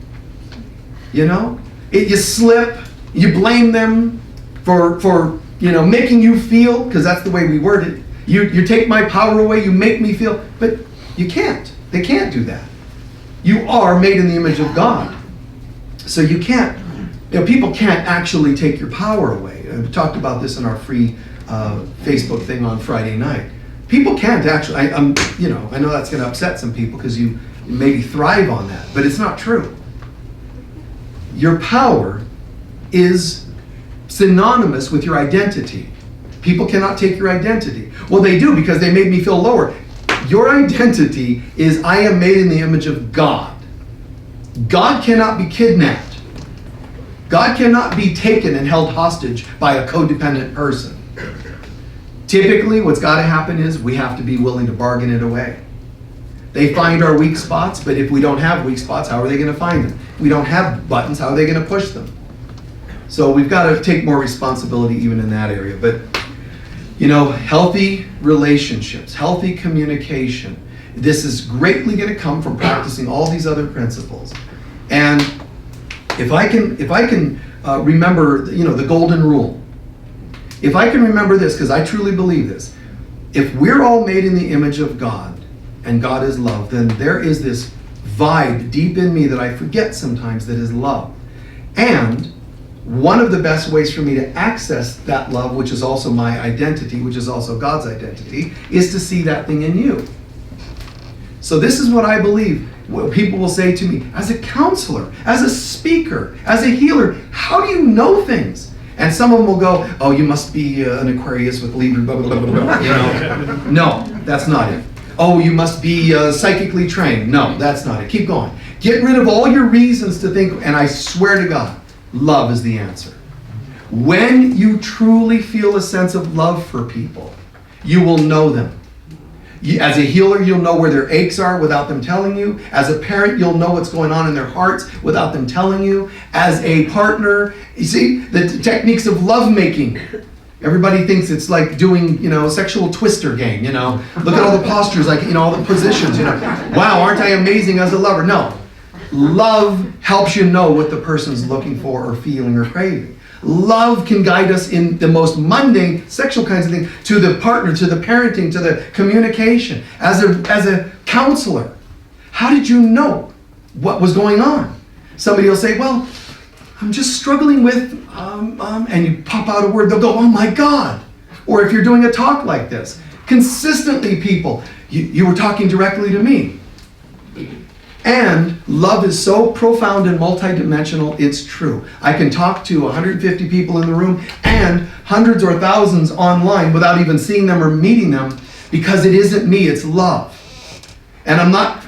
You slip, you blame them for making you feel, because that's the way we word it. You take my power away, you make me feel, but you can't. They can't do that. You are made in the image of God. So you can't, people can't actually take your power away. We talked about this in our free Facebook thing on Friday night. People can't actually, I know that's going to upset some people because you maybe thrive on that, but it's not true. Your power is synonymous with your identity. People cannot take your identity. Well, they do, because they made me feel lower. Your identity is, I am made in the image of God. God cannot be kidnapped. God cannot be taken and held hostage by a codependent person. Typically, what's got to happen is we have to be willing to bargain it away. They find our weak spots, but if we don't have weak spots, how are they going to find them? If we don't have buttons, how are they going to push them? So we've got to take more responsibility even in that area. But, healthy relationships, healthy communication, this is greatly going to come from practicing all these other principles. And if I can remember, the golden rule, if I can remember this, because I truly believe this, if we're all made in the image of God, and God is love, then there is this vibe deep in me that I forget sometimes that is love. And one of the best ways for me to access that love, which is also my identity, which is also God's identity, is to see that thing in you. So this is what I believe. What people will say to me, as a counselor, as a speaker, as a healer, how do you know things? And some of them will go, oh, you must be an Aquarius with Libra, blah, blah, blah, blah, blah. No, that's not it. Oh, you must be psychically trained. No, that's not it. Keep going. Get rid of all your reasons to think, and I swear to God, love is the answer. When you truly feel a sense of love for people, you will know them. As a healer, you'll know where their aches are without them telling you. As a parent, you'll know what's going on in their hearts without them telling you. As a partner, you see, the techniques of lovemaking. Everybody thinks it's like doing, sexual twister game, Look at all the postures, all the positions, Wow, aren't I amazing as a lover? No. Love helps you know what the person's looking for or feeling or craving. Love can guide us in the most mundane sexual kinds of things, to the partner, to the parenting, to the communication. As a counselor, how did you know what was going on? Somebody will say, well, I'm just struggling with, and you pop out a word, they'll go, oh my God. Or if you're doing a talk like this, consistently people, you were talking directly to me. And love is so profound and multidimensional, it's true. I can talk to 150 people in the room and hundreds or thousands online without even seeing them or meeting them, because it isn't me, it's love. And I'm not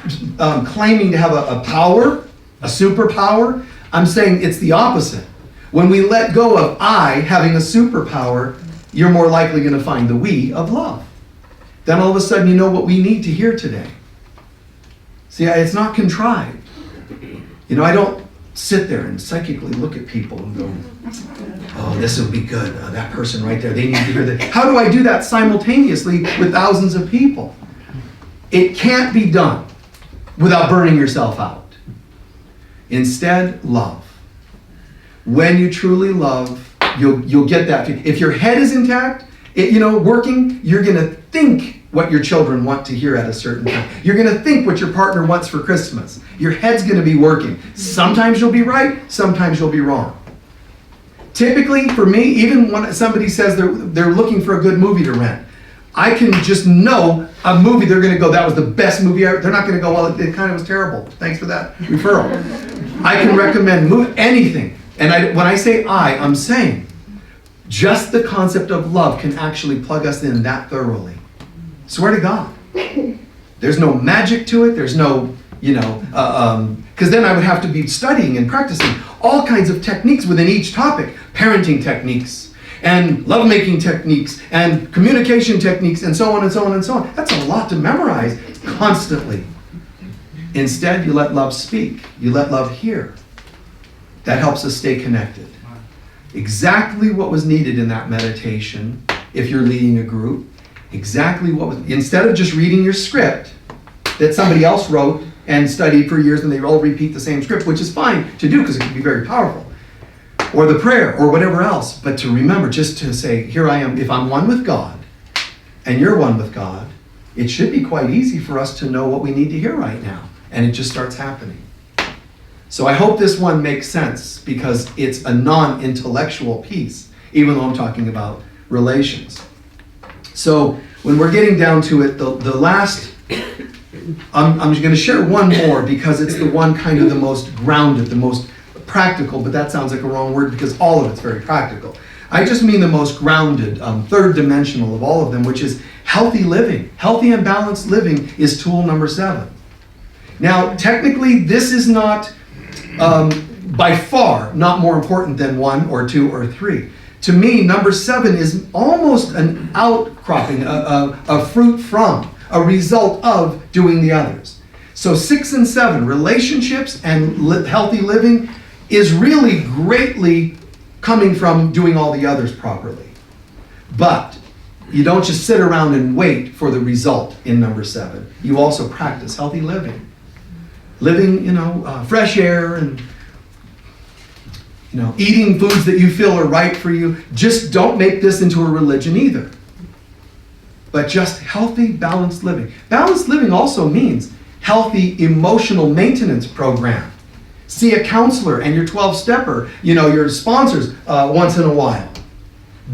claiming to have a power, a superpower. I'm saying it's the opposite. When we let go of I having a superpower, you're more likely going to find the we of love. Then all of a sudden you know what we need to hear today. See, it's not contrived. You know, I don't sit there and psychically look at people and go, oh, this will be good. That person right there, they need to hear that. How do I do that simultaneously with thousands of people? It can't be done without burning yourself out. Instead, love. When you truly love, you'll get that. If your head is intact, working, you're going to think what your children want to hear at a certain time. You're going to think what your partner wants for Christmas. Your head's going to be working. Sometimes you'll be right, sometimes you'll be wrong. Typically, for me, even when somebody says they're looking for a good movie to rent, I can just know a movie they're going to go, that was the best movie ever. They're not going to go, well, it kind of was terrible. Thanks for that referral. I can recommend anything. And when I say I'm saying just the concept of love can actually plug us in that thoroughly. Swear to God. There's no magic to it. There's no, because then I would have to be studying and practicing all kinds of techniques within each topic. Parenting techniques, and lovemaking techniques, and communication techniques, and so on and so on and so on. That's a lot to memorize constantly. Instead, you let love speak. You let love hear. That helps us stay connected. Exactly what was needed in that meditation, if you're leading a group, instead of just reading your script that somebody else wrote and studied for years and they all repeat the same script, which is fine to do because it can be very powerful, or the prayer or whatever else, but to remember just to say, here I am, if I'm one with God and you're one with God, it should be quite easy for us to know what we need to hear right now, and it just starts happening. So I hope this one makes sense because it's a non-intellectual piece, even though I'm talking about relations. So when we're getting down to it, the last, I'm just going to share one more because it's the one kind of the most grounded, the most practical, but that sounds like a wrong word because all of it's very practical. I just mean the most grounded, third dimensional of all of them, which is healthy living. Healthy and balanced living is tool number 7. Now, technically, this is not, by far, not more important than 1 or 2 or 3. To me, number 7 is almost an outcropping, a fruit from, a result of doing the others. So 6 and 7, relationships and healthy living, is really greatly coming from doing all the others properly. But you don't just sit around and wait for the result in number 7. You also practice healthy living. Living, fresh air and eating foods that you feel are right for you. Just don't make this into a religion either. But just healthy, balanced living. Balanced living also means healthy emotional maintenance program. See a counselor and your 12-stepper, your sponsors once in a while.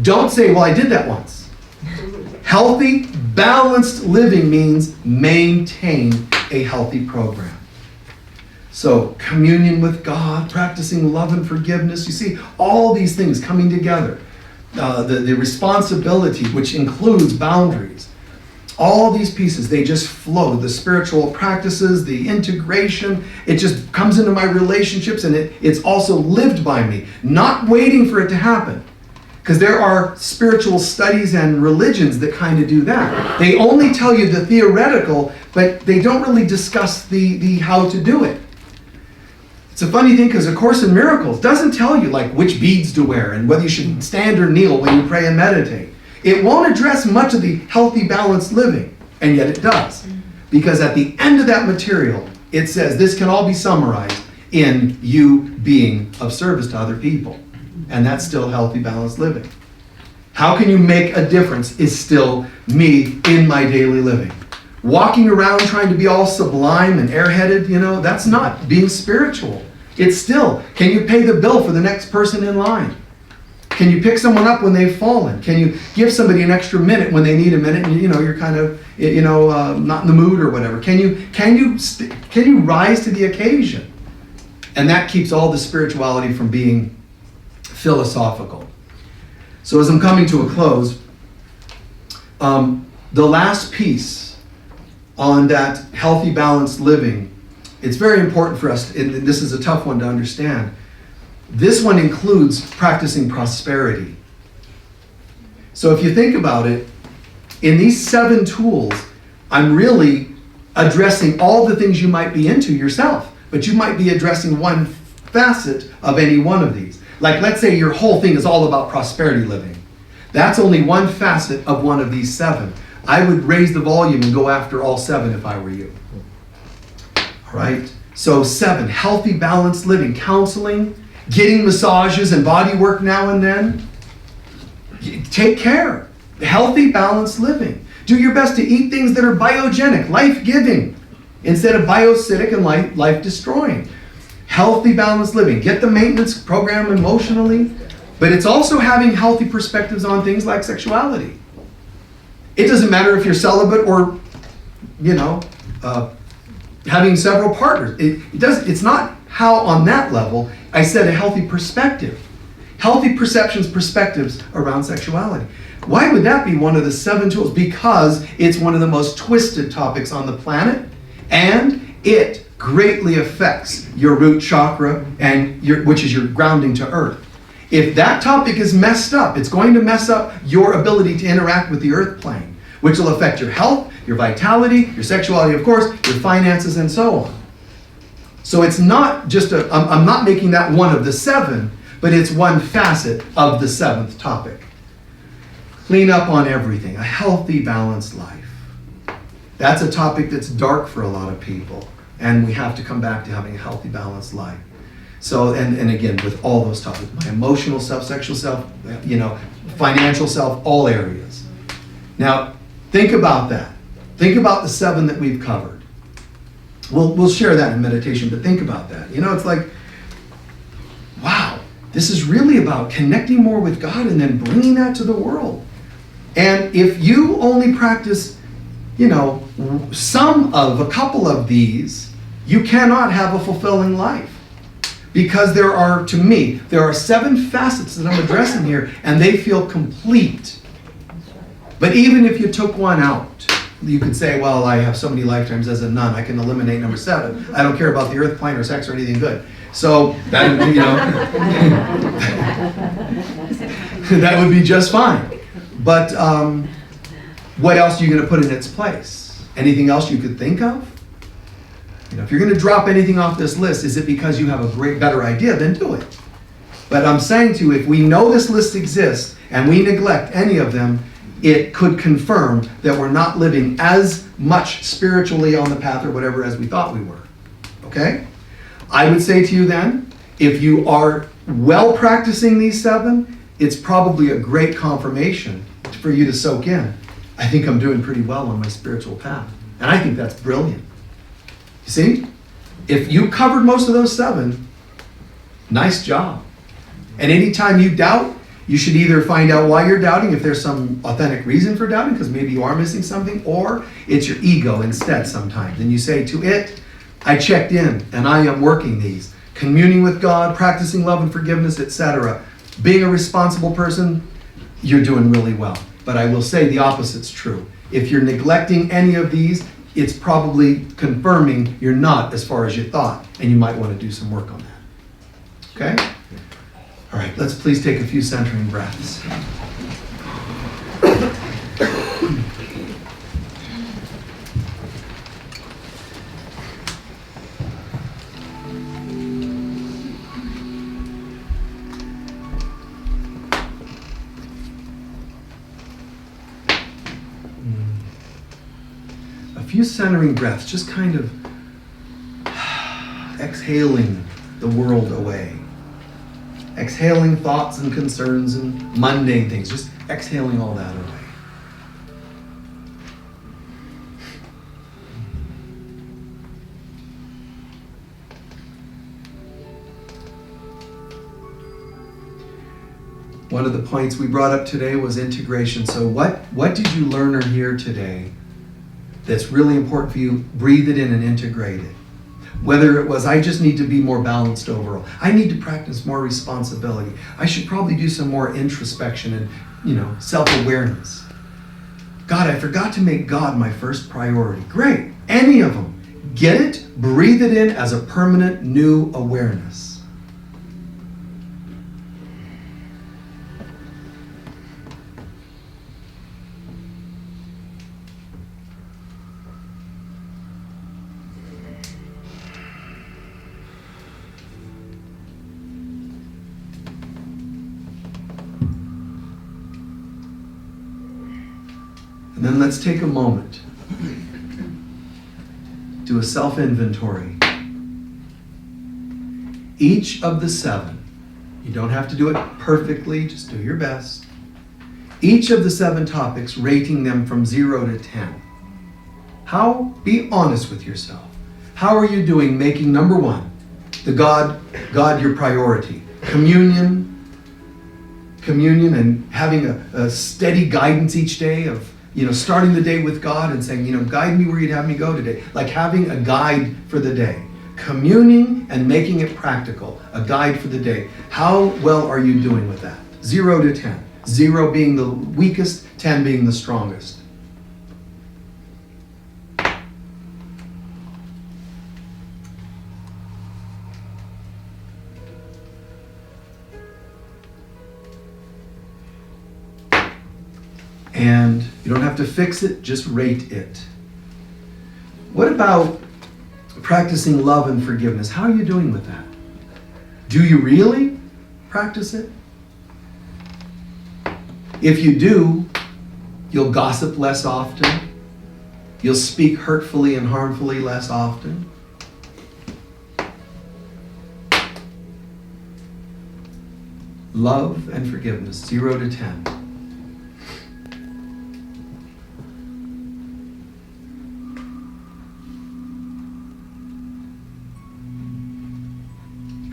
Don't say, well, I did that once. Healthy, balanced living means maintain a healthy program. So communion with God, practicing love and forgiveness. You see, all these things coming together. The responsibility, which includes boundaries. All these pieces, they just flow. The spiritual practices, the integration, it just comes into my relationships, and it's also lived by me. Not waiting for it to happen. Because there are spiritual studies and religions that kind of do that. They only tell you the theoretical, but they don't really discuss the how to do it. It's a funny thing because A Course in Miracles doesn't tell you like which beads to wear and whether you should stand or kneel when you pray and meditate. It won't address much of the healthy, balanced living, and yet it does. Because at the end of that material, it says this can all be summarized in you being of service to other people. And that's still healthy, balanced living. How can you make a difference is still me in my daily living. Walking around trying to be all sublime and airheaded, that's not being spiritual. It's still, can you pay the bill for the next person in line? Can you pick someone up when they've fallen? Can you give somebody an extra minute when they need a minute and you're kind of not in the mood or whatever? Can you rise to the occasion? And that keeps all the spirituality from being philosophical. So as I'm coming to a close, the last piece on that healthy, balanced living, it's very important for us, and this is a tough one to understand. This one includes practicing prosperity. So if you think about it, in these 7 tools, I'm really addressing all the things you might be into yourself, but you might be addressing one facet of any one of these. Like, let's say your whole thing is all about prosperity living. That's only one facet of one of these 7. I would raise the volume and go after all 7 if I were you. All right? So 7, healthy, balanced living, counseling, getting massages and body work now and then. Take care. Healthy, balanced living. Do your best to eat things that are biogenic, life-giving, instead of bioacidic and life-destroying. Healthy, balanced living. Get the maintenance program emotionally, but it's also having healthy perspectives on things like sexuality. It doesn't matter if you're celibate or, having several partners. It's not how on that level. I said a healthy perspective. Healthy perspectives around sexuality. Why would that be one of the 7 tools? Because it's one of the most twisted topics on the planet, and it greatly affects your root chakra, which is your grounding to earth. If that topic is messed up, it's going to mess up your ability to interact with the earth plane, which will affect your health, your vitality, your sexuality, of course, your finances, and so on. So it's not just I'm not making that one of the 7, but it's one facet of the 7th topic. Clean up on everything, a healthy, balanced life. That's a topic that's dark for a lot of people, and we have to come back to having a healthy, balanced life. So, and again, with all those topics, my emotional self, sexual self, financial self, all areas. Now, think about that. Think about the 7 that we've covered. We'll share that in meditation, but think about that. It's like, wow, this is really about connecting more with God and then bringing that to the world. And if you only practice, a couple of these, you cannot have a fulfilling life. Because there are 7 facets that I'm addressing here, and they feel complete. But even if you took one out, you could say, well, I have so many lifetimes as a nun, I can eliminate number 7. I don't care about the earth plane or sex or anything good. So that, that would be just fine. But what else are you going to put in its place? Anything else you could think of? If you're going to drop anything off this list, is it because you have a better idea? Then do it. But I'm saying to you, if we know this list exists and we neglect any of them, it could confirm that we're not living as much spiritually on the path or whatever as we thought we were. Okay? I would say to you then, if you are well practicing these 7, it's probably a great confirmation for you to soak in. I think I'm doing pretty well on my spiritual path. And I think that's brilliant. You see? If you covered most of those 7, nice job. And anytime you doubt, you should either find out why you're doubting, if there's some authentic reason for doubting, because maybe you are missing something, or it's your ego instead sometimes. And you say to it, I checked in and I am working these. Communing with God, practicing love and forgiveness, etc. Being a responsible person, you're doing really well. But I will say the opposite's true. If you're neglecting any of these, it's probably confirming you're not as far as you thought, and you might want to do some work on that. Okay? All right, let's please take a few centering breaths. A few centering breaths, just kind of exhaling the world away. Exhaling thoughts and concerns and mundane things, just exhaling all that away. One of the points we brought up today was integration. So what did you learn or hear today that's really important for you? Breathe it in and integrate it. Whether it was, I just need to be more balanced overall. I need to practice more responsibility. I should probably do some more introspection and, self-awareness. God, I forgot to make God my first priority. Great. Any of them. Get it, breathe it in as a permanent new awareness. And then let's take a moment. Do a self-inventory. Each of the 7, you don't have to do it perfectly, just do your best. Each of the 7 topics, rating them from 0 to 10. Be honest with yourself. How are you doing making number 1, the God your priority? Communion and having a steady guidance each day of starting the day with God and saying, guide me where you'd have me go today. Like having a guide for the day. Communing and making it practical. A guide for the day. How well are you doing with that? 0 to 10. 0 being the weakest, 10 being the strongest. And you don't have to fix it, just rate it. What about practicing love and forgiveness? How are you doing with that? Do you really practice it? If you do, you'll gossip less often. You'll speak hurtfully and harmfully less often. Love and forgiveness, 0 to 10.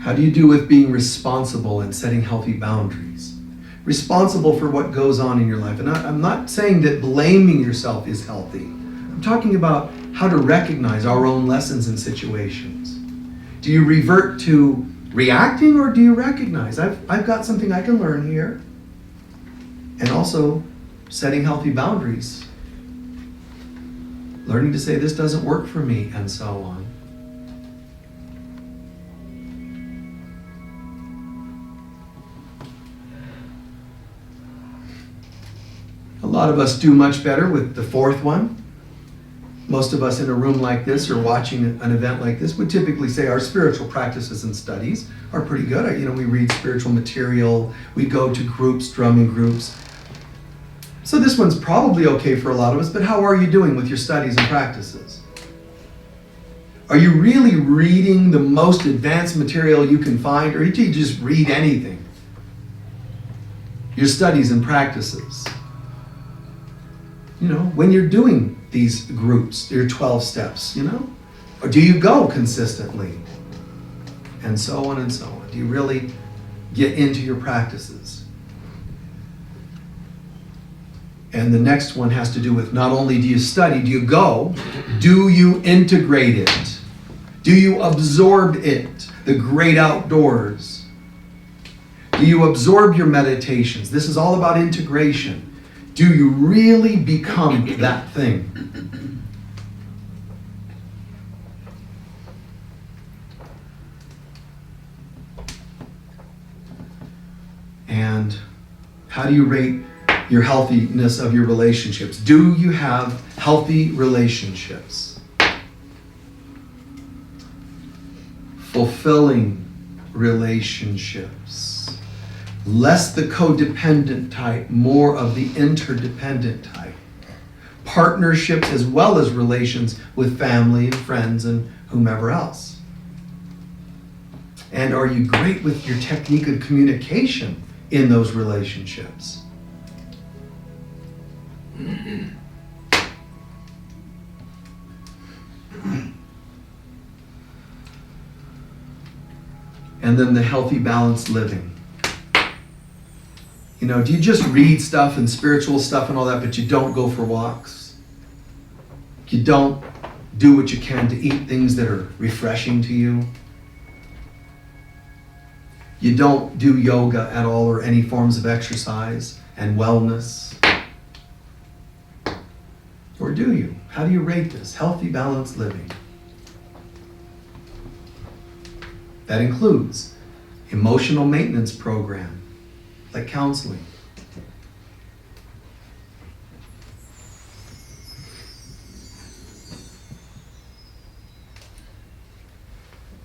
How do you do with being responsible and setting healthy boundaries? Responsible for what goes on in your life. And I'm not saying that blaming yourself is healthy. I'm talking about how to recognize our own lessons and situations. Do you revert to reacting, or do you recognize, I've got something I can learn here? And also setting healthy boundaries. Learning to say this doesn't work for me, and so on. A lot of us do much better with the 4th one. Most of us in a room like this or watching an event like this would typically say our spiritual practices and studies are pretty good. We read spiritual material, we go to groups, drumming groups. So this one's probably okay for a lot of us, but how are you doing with your studies and practices? Are you really reading the most advanced material you can find, or do you just read anything? Your studies and practices. When you're doing these groups, your 12 steps, or do you go consistently? And so on and so on. Do you really get into your practices? And the next one has to do with not only do you study, do you go, do you integrate it? Do you absorb it? The great outdoors. Do you absorb your meditations? This is all about integration. Do you really become that thing? And how do you rate your healthiness of your relationships? Do you have healthy relationships? Fulfilling relationships. Less the codependent type, more of the interdependent type. Partnerships as well as relations with family and friends and whomever else. And are you great with your technique of communication in those relationships? And then the healthy, balanced living. You know, do you just read stuff and spiritual stuff and all that, but you don't go for walks? You don't do what you can to eat things that are refreshing to you? You don't do yoga at all or any forms of exercise and wellness? Or do you? How do you rate this? Healthy, balanced living. That includes emotional maintenance program, like counseling.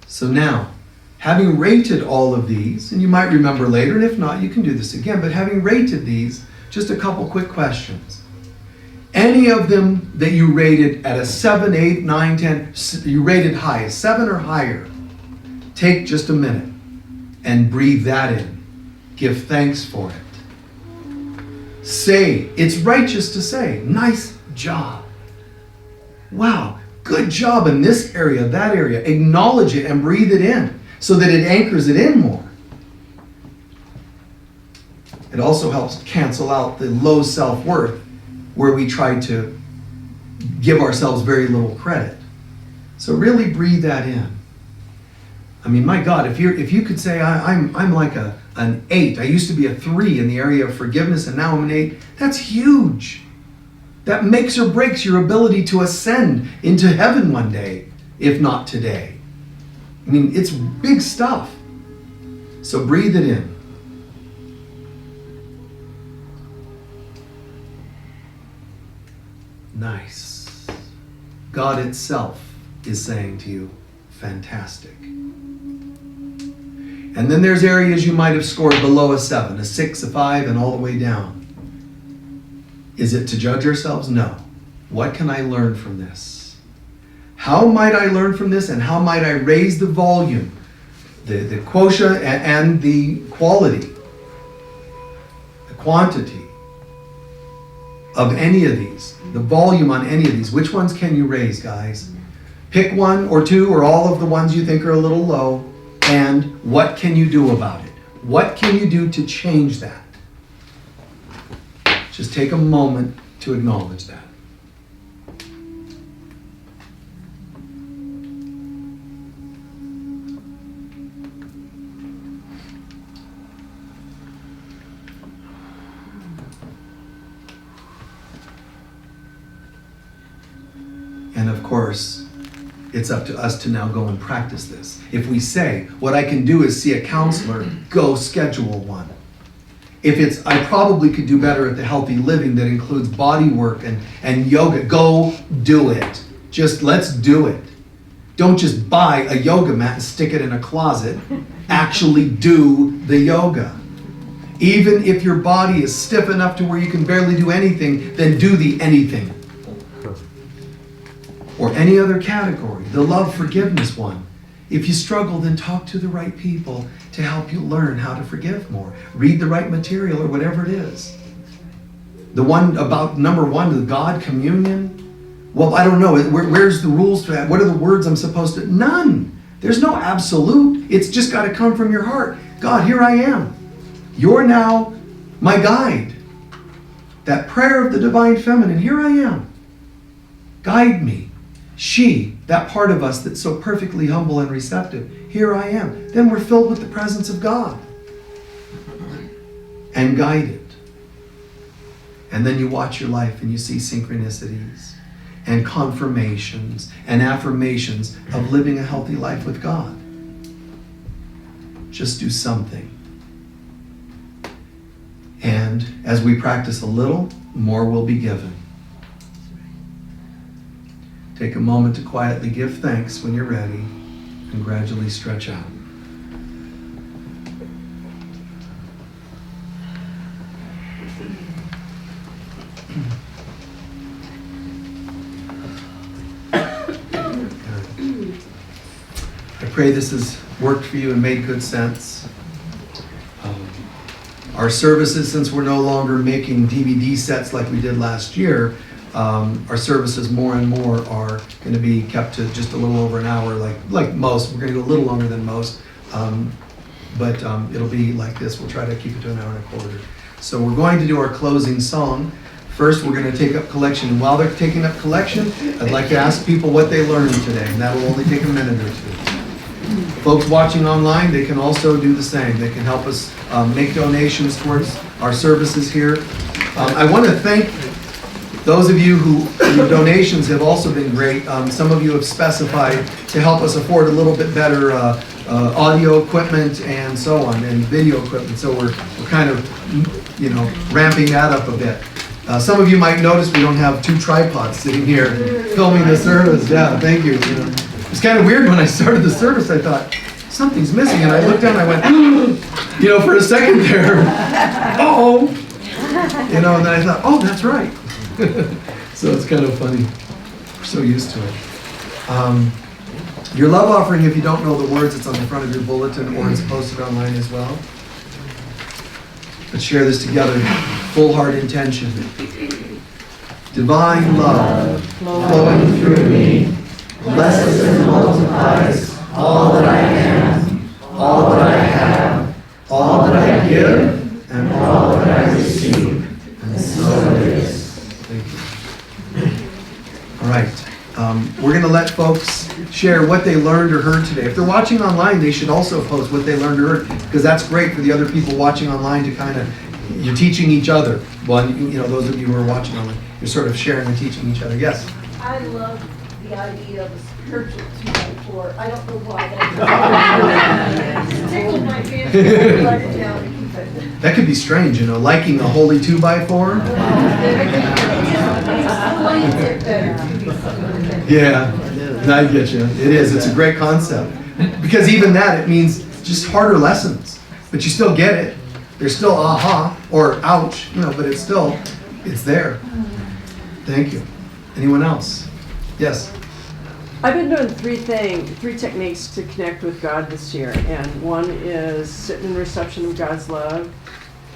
So now, having rated all of these, and you might remember later, and if not, you can do this again, but having rated these, just a couple quick questions. Any of them that you rated at a 7, 8, 9, 10, you rated high, a 7 or higher, take just a minute and breathe that in. Give thanks for it. Say, it's righteous to say, nice job. Wow, good job in this area, that area. Acknowledge it and breathe it in so that it anchors it in more. It also helps cancel out the low self-worth where we try to give ourselves very little credit. So really breathe that in. I mean, my God, if you could say, I'm like an 8. I used to be a 3 in the area of forgiveness, and now I'm an 8. That's huge. That makes or breaks your ability to ascend into heaven one day, if not today. I mean, it's big stuff. So breathe it in. Nice. God itself is saying to you, fantastic. And then there's areas you might have scored below a 7, a 6, a 5, and all the way down. Is it to judge ourselves? No. What can I learn from this? How might I learn from this, and how might I raise the volume, the quotient and the quality, the quantity of any of these, the volume on any of these? Which ones can you raise, guys? Pick one or two or all of the ones you think are a little low, and what can you do about it? What can you do to change that? Just take a moment to acknowledge that. And of course, it's up to us to now go and practice this. If we say, what I can do is see a counselor, go schedule one. If it's, I probably could do better at the healthy living that includes body work and yoga, go do it. Just let's do it. Don't just buy a yoga mat and stick it in a closet. Actually do the yoga. Even if your body is stiff enough to where you can barely do anything, then do the anything. Or any other category, the love forgiveness one. If you struggle, then talk to the right people to help you learn how to forgive more. Read the right material or whatever it is. The one about number 1, the God communion. Well, I don't know. Where's the rules to that? What are the words I'm supposed to? None. There's no absolute. It's just got to come from your heart. God, here I am. You're now my guide. That prayer of the divine feminine. Here I am. Guide me. She, that part of us that's so perfectly humble and receptive, here I am. Then we're filled with the presence of God and guided. And then you watch your life and you see synchronicities and confirmations and affirmations of living a healthy life with God. Just do something. And as we practice a little, more will be given. Take a moment to quietly give thanks when you're ready and gradually stretch out. I pray this has worked for you and made good sense. Our services, since we're no longer making DVD sets like we did last year, our services more and more are going to be kept to just a little over an hour, like most. We're going to go a little longer than most, but it'll be like this. We'll try to keep it to an hour and a quarter. So we're going to do our closing song. First, we're going to take up collection. And while they're taking up collection, I'd like to ask people what they learned today, and that will only take a minute or two. Folks watching online, they can also do the same. They can help us make donations towards our services here. I want to thank those of you your donations have also been great. Some of you have specified to help us afford a little bit better audio equipment and so on, and video equipment. So we're kind of, ramping that up a bit. Some of you might notice we don't have 2 tripods sitting here filming the service. Yeah, thank you. It's kind of weird when I started the service. I thought something's missing, and I looked down and I went, for a second there, uh-oh. And then I thought, oh, that's right. So it's kind of funny. We're so used to it. Your love offering, if you don't know the words, it's on the front of your bulletin, or it's posted online as well. Let's share this together. Full heart intention. Divine love flowing through me, blesses and multiplies all that I am, all that I have, all that I give, and all that I receive. And so it is. Thank you. All right. We're going to let folks share what they learned or heard today. If they're watching online, they should also post what they learned or heard, because that's great for the other people watching online to kind of, you're teaching each other. Well, those of you who are watching online, you're sort of sharing and teaching each other. Yes? I love the idea of a spiritual 2x4. I don't know why that tickled my fancy. Write it down and keep it. That could be strange, liking a holy 2x4. Yeah, I get you. It is. It's a great concept. Because even that, it means just harder lessons. But you still get it. There's still aha or ouch, but it's there. Thank you. Anyone else? Yes. I've been doing three techniques to connect with God this year. And one is sitting in reception of God's love,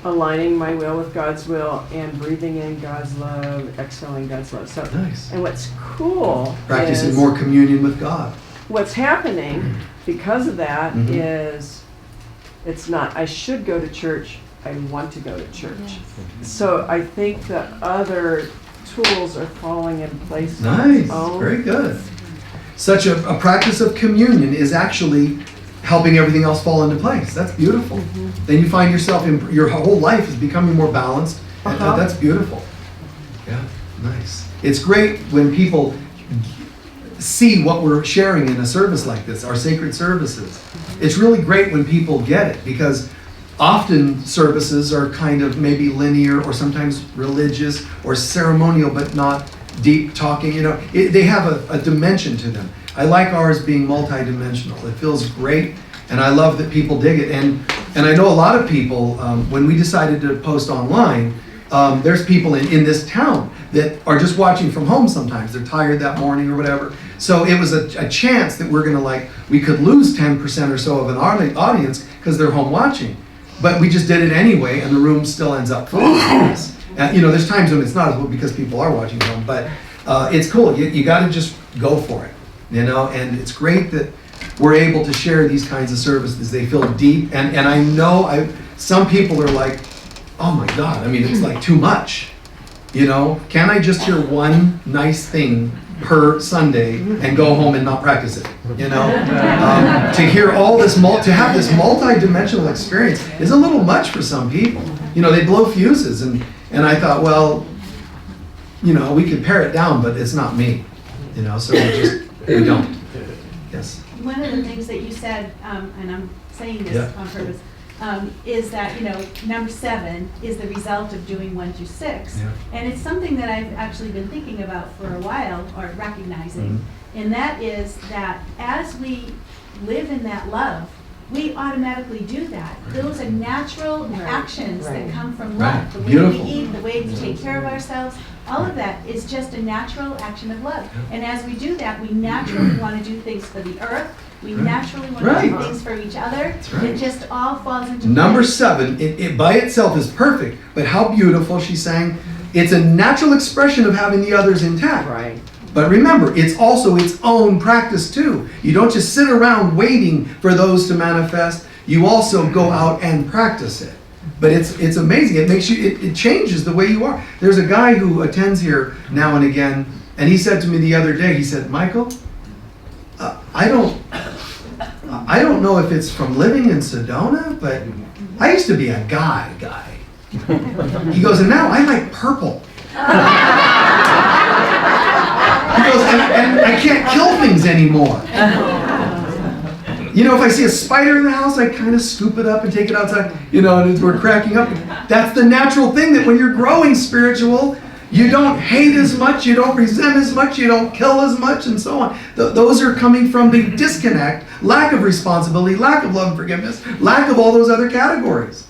aligning my will with God's will, and breathing in God's love, exhaling God's love. So nice. And what's cool practicing is more communion with God. What's happening because of that is it's not I should go to church, I want to go to church. Yes. So I think the other tools are falling in place. Nice. Very good. Such a practice of communion is actually helping everything else fall into place. That's beautiful. Then you find yourself your whole life is becoming more balanced. That's beautiful. Yeah, nice. It's great when people see what we're sharing in a service like this, our sacred services. It's really great when people get it, because often services are kind of maybe linear or sometimes religious or ceremonial, but not deep talking. They have a dimension to them. I like ours being multidimensional. It feels great, and I love that people dig it. And I know a lot of people, when we decided to post online, there's people in this town that are just watching from home sometimes. They're tired that morning or whatever. So it was a chance that we could lose 10% or so of an audience because they're home watching. But we just did it anyway, and the room still ends up full. There's times when it's not as well because people are watching home, but it's cool. You got to just go for it, and it's great that we're able to share these kinds of services. They feel deep, and I know some people are like, oh my God, it's like too much. Can I just hear one nice thing per Sunday and go home and not practice it? To hear all this, to have this multi-dimensional experience is a little much for some people. They blow fuses, and I thought, well, we could pare it down, but it's not me. So we don't. Yes. One of the things that you said, and I'm saying this on purpose, is that number 7 is the result of doing 1 through 6, and it's something that I've actually been thinking about for a while, or recognizing, and that is that as we live in that love, we automatically do that. Those are natural actions that come from love. The way we eat, the way we take care of ourselves, all of that is just a natural action of love. And as we do that, we naturally want to do things for the earth. We naturally want to do things for each other. It just all falls into Number 7, it by itself is perfect, but how beautiful, she's saying, it's a natural expression of having the others intact. Right. But remember, it's also its own practice too. You don't just sit around waiting for those to manifest. You also go out and practice it. But it's amazing. It makes you, it changes the way you are. There's a guy who attends here now and again, and he said to me the other day, he said, Michael, I don't know if it's from living in Sedona, but I used to be a guy. He goes, and now I like purple. He goes, and I can't kill things anymore. You know, if I see a spider in the house, I kind of scoop it up and take it outside, you know, and we're cracking up. That's the natural thing, that when you're growing spiritual, you don't hate as much, you don't resent as much, you don't kill as much, and so on. Those are coming from the disconnect, lack of responsibility, lack of love and forgiveness, lack of all those other categories.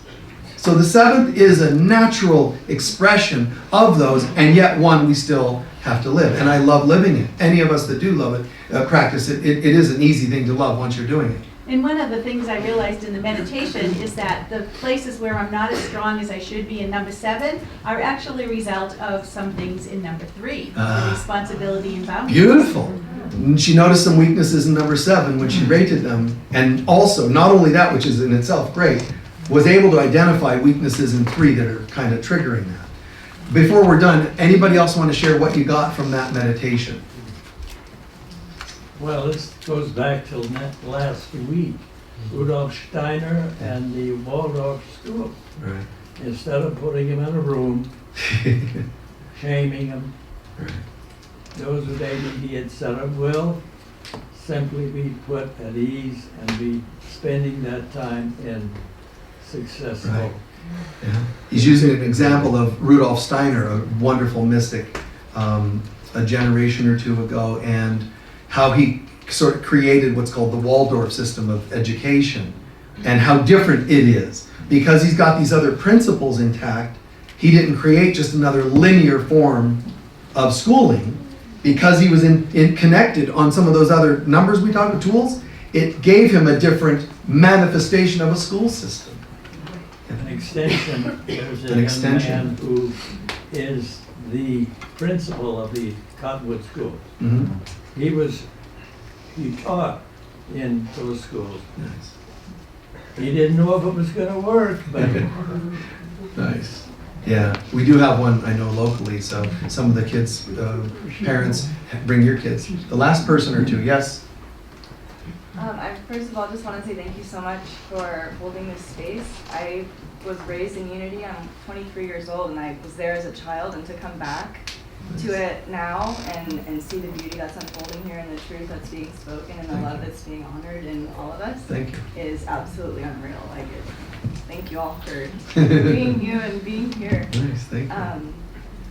So the seventh is a natural expression of those, and yet one we still have to live. And I love living it. Any of us that do love it, practice it, it is an easy thing to love once you're doing it. And one of the things I realized in the meditation is that the places where I'm not as strong as I should be in number 7 are actually a result of some things in number 3, the responsibility and boundaries. Beautiful. And she noticed some weaknesses in number 7 when she rated them, and also, not only that, which is in itself great, was able to identify weaknesses in 3 that are kind of triggering that. Before we're done, anybody else want to share what you got from that meditation? Well, this goes back till last week. Rudolf Steiner and the Waldorf school. Right. Instead of putting him in a room, shaming him, Right. those with ADD, etc., will simply be put at ease and be spending that time in successful. Right. Yeah. He's using an example of Rudolf Steiner, a wonderful mystic, a generation or 2 ago, and how he sort of created what's called the Waldorf system of education, and how different it is. Because he's got these other principles intact, he didn't create just another linear form of schooling. Because he was connected on some of those other numbers we talked about, tools, it gave him a different manifestation of a school system. An extension, there's An a extension. man who is the principal of the Cottonwood School. Mm-hmm. He taught in those schools. Nice. He didn't know if it was going to work, but Nice. Yeah, we do have one, I know, locally, so some of the kids, parents, bring your kids. The last person or 2, yes? I first of all just want to say thank you so much for holding this space. I was raised in unity. I'm 23 years old, and I was there as a child, and to come back to it now and see the beauty that's unfolding here and the truth that's being spoken and the Thank love you. that's being honored in all of us Thank you. is absolutely unreal. Thank you all for being you and being here. Nice, thank you.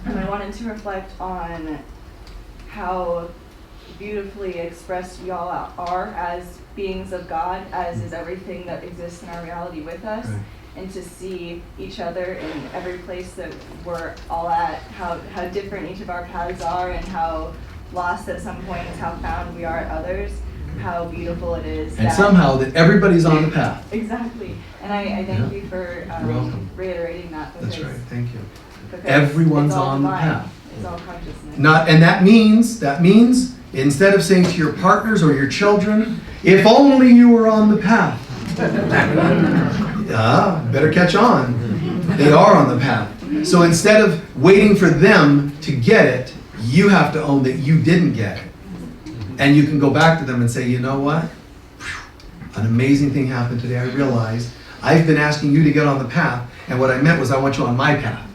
And I wanted to reflect on how beautifully expressed y'all are as beings of God, as is everything that exists in our reality with us. Right. And to see each other in every place that we're all at, how different each of our paths are, and how lost at some points, how found we are at others, how beautiful it is. And somehow that everybody's on the path. Exactly. And I thank you for You're welcome. reiterating that. That's right, thank you. because Everyone's it's all on the divine. path. It's all consciousness. And that means instead of saying to your partners or your children, if only you were on the path. Better catch on. They are on the path. So instead of waiting for them to get it, you have to own that you didn't get it. And you can go back to them and say, you know what? An amazing thing happened today. I realized I've been asking you to get on the path, and what I meant was I want you on my path.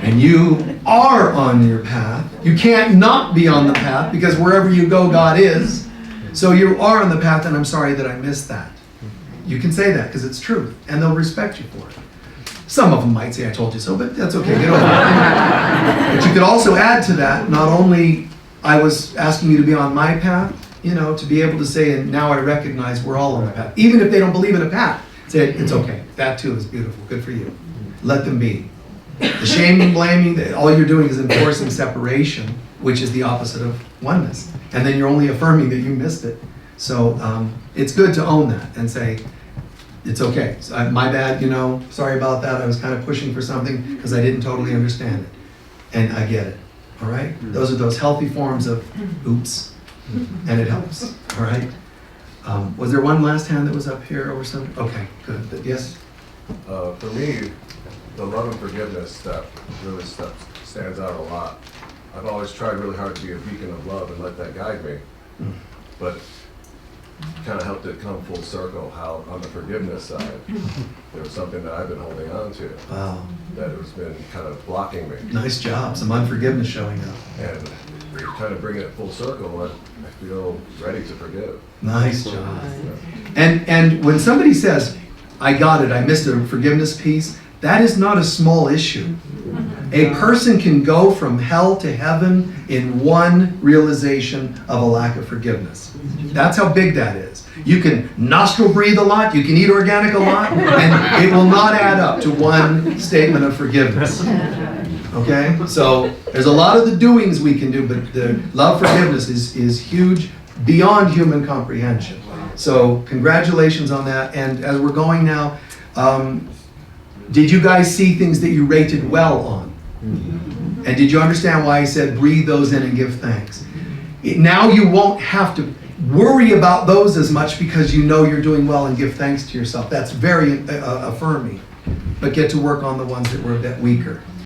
And you are on your path. You can't not be on the path, because wherever you go, God is. So you are on the path, and I'm sorry that I missed that. You can say that because it's truth, and they'll respect you for it. Some of them might say I told you so, but that's okay. Get over it. But you could also add to that, not only I was asking you to be on my path, to be able to say, and now I recognize we're all on the path. Even if they don't believe in a path, say it's okay. That too is beautiful. Good for you. Let them be. The shaming, blaming, all you're doing is enforcing separation, which is the opposite of oneness. And then you're only affirming that you missed it. So it's good to own that and say, it's okay. So my bad, sorry about that. I was kind of pushing for something because I didn't totally understand it. And I get it. All right? Those are those healthy forms of oops. And it helps. All right? Was there one last hand that was up here or something? Okay, good. Yes? For me, the love and forgiveness step really stands out a lot. I've always tried really hard to be a beacon of love and let that guide me. But kind of helped it come full circle how on the forgiveness side, there was something that I've been holding on to Wow. that has been kind of blocking me. Nice job. Some unforgiveness showing up. And kind of bringing it full circle, I feel ready to forgive. Nice job. And when somebody says, I got it, I missed a forgiveness piece, that is not a small issue. A person can go from hell to heaven in one realization of a lack of forgiveness. That's how big that is. You can nostril breathe a lot, you can eat organic a lot, and it will not add up to one statement of forgiveness. Okay? So there's a lot of the doings we can do, but the love forgiveness is huge, beyond human comprehension. So congratulations on that. And as we're going now, did you guys see things that you rated well on? And did you understand why I said breathe those in and give thanks? Now you won't have to worry about those as much because you know you're doing well and give thanks to yourself. That's very affirming. But get to work on the ones that were a bit weaker.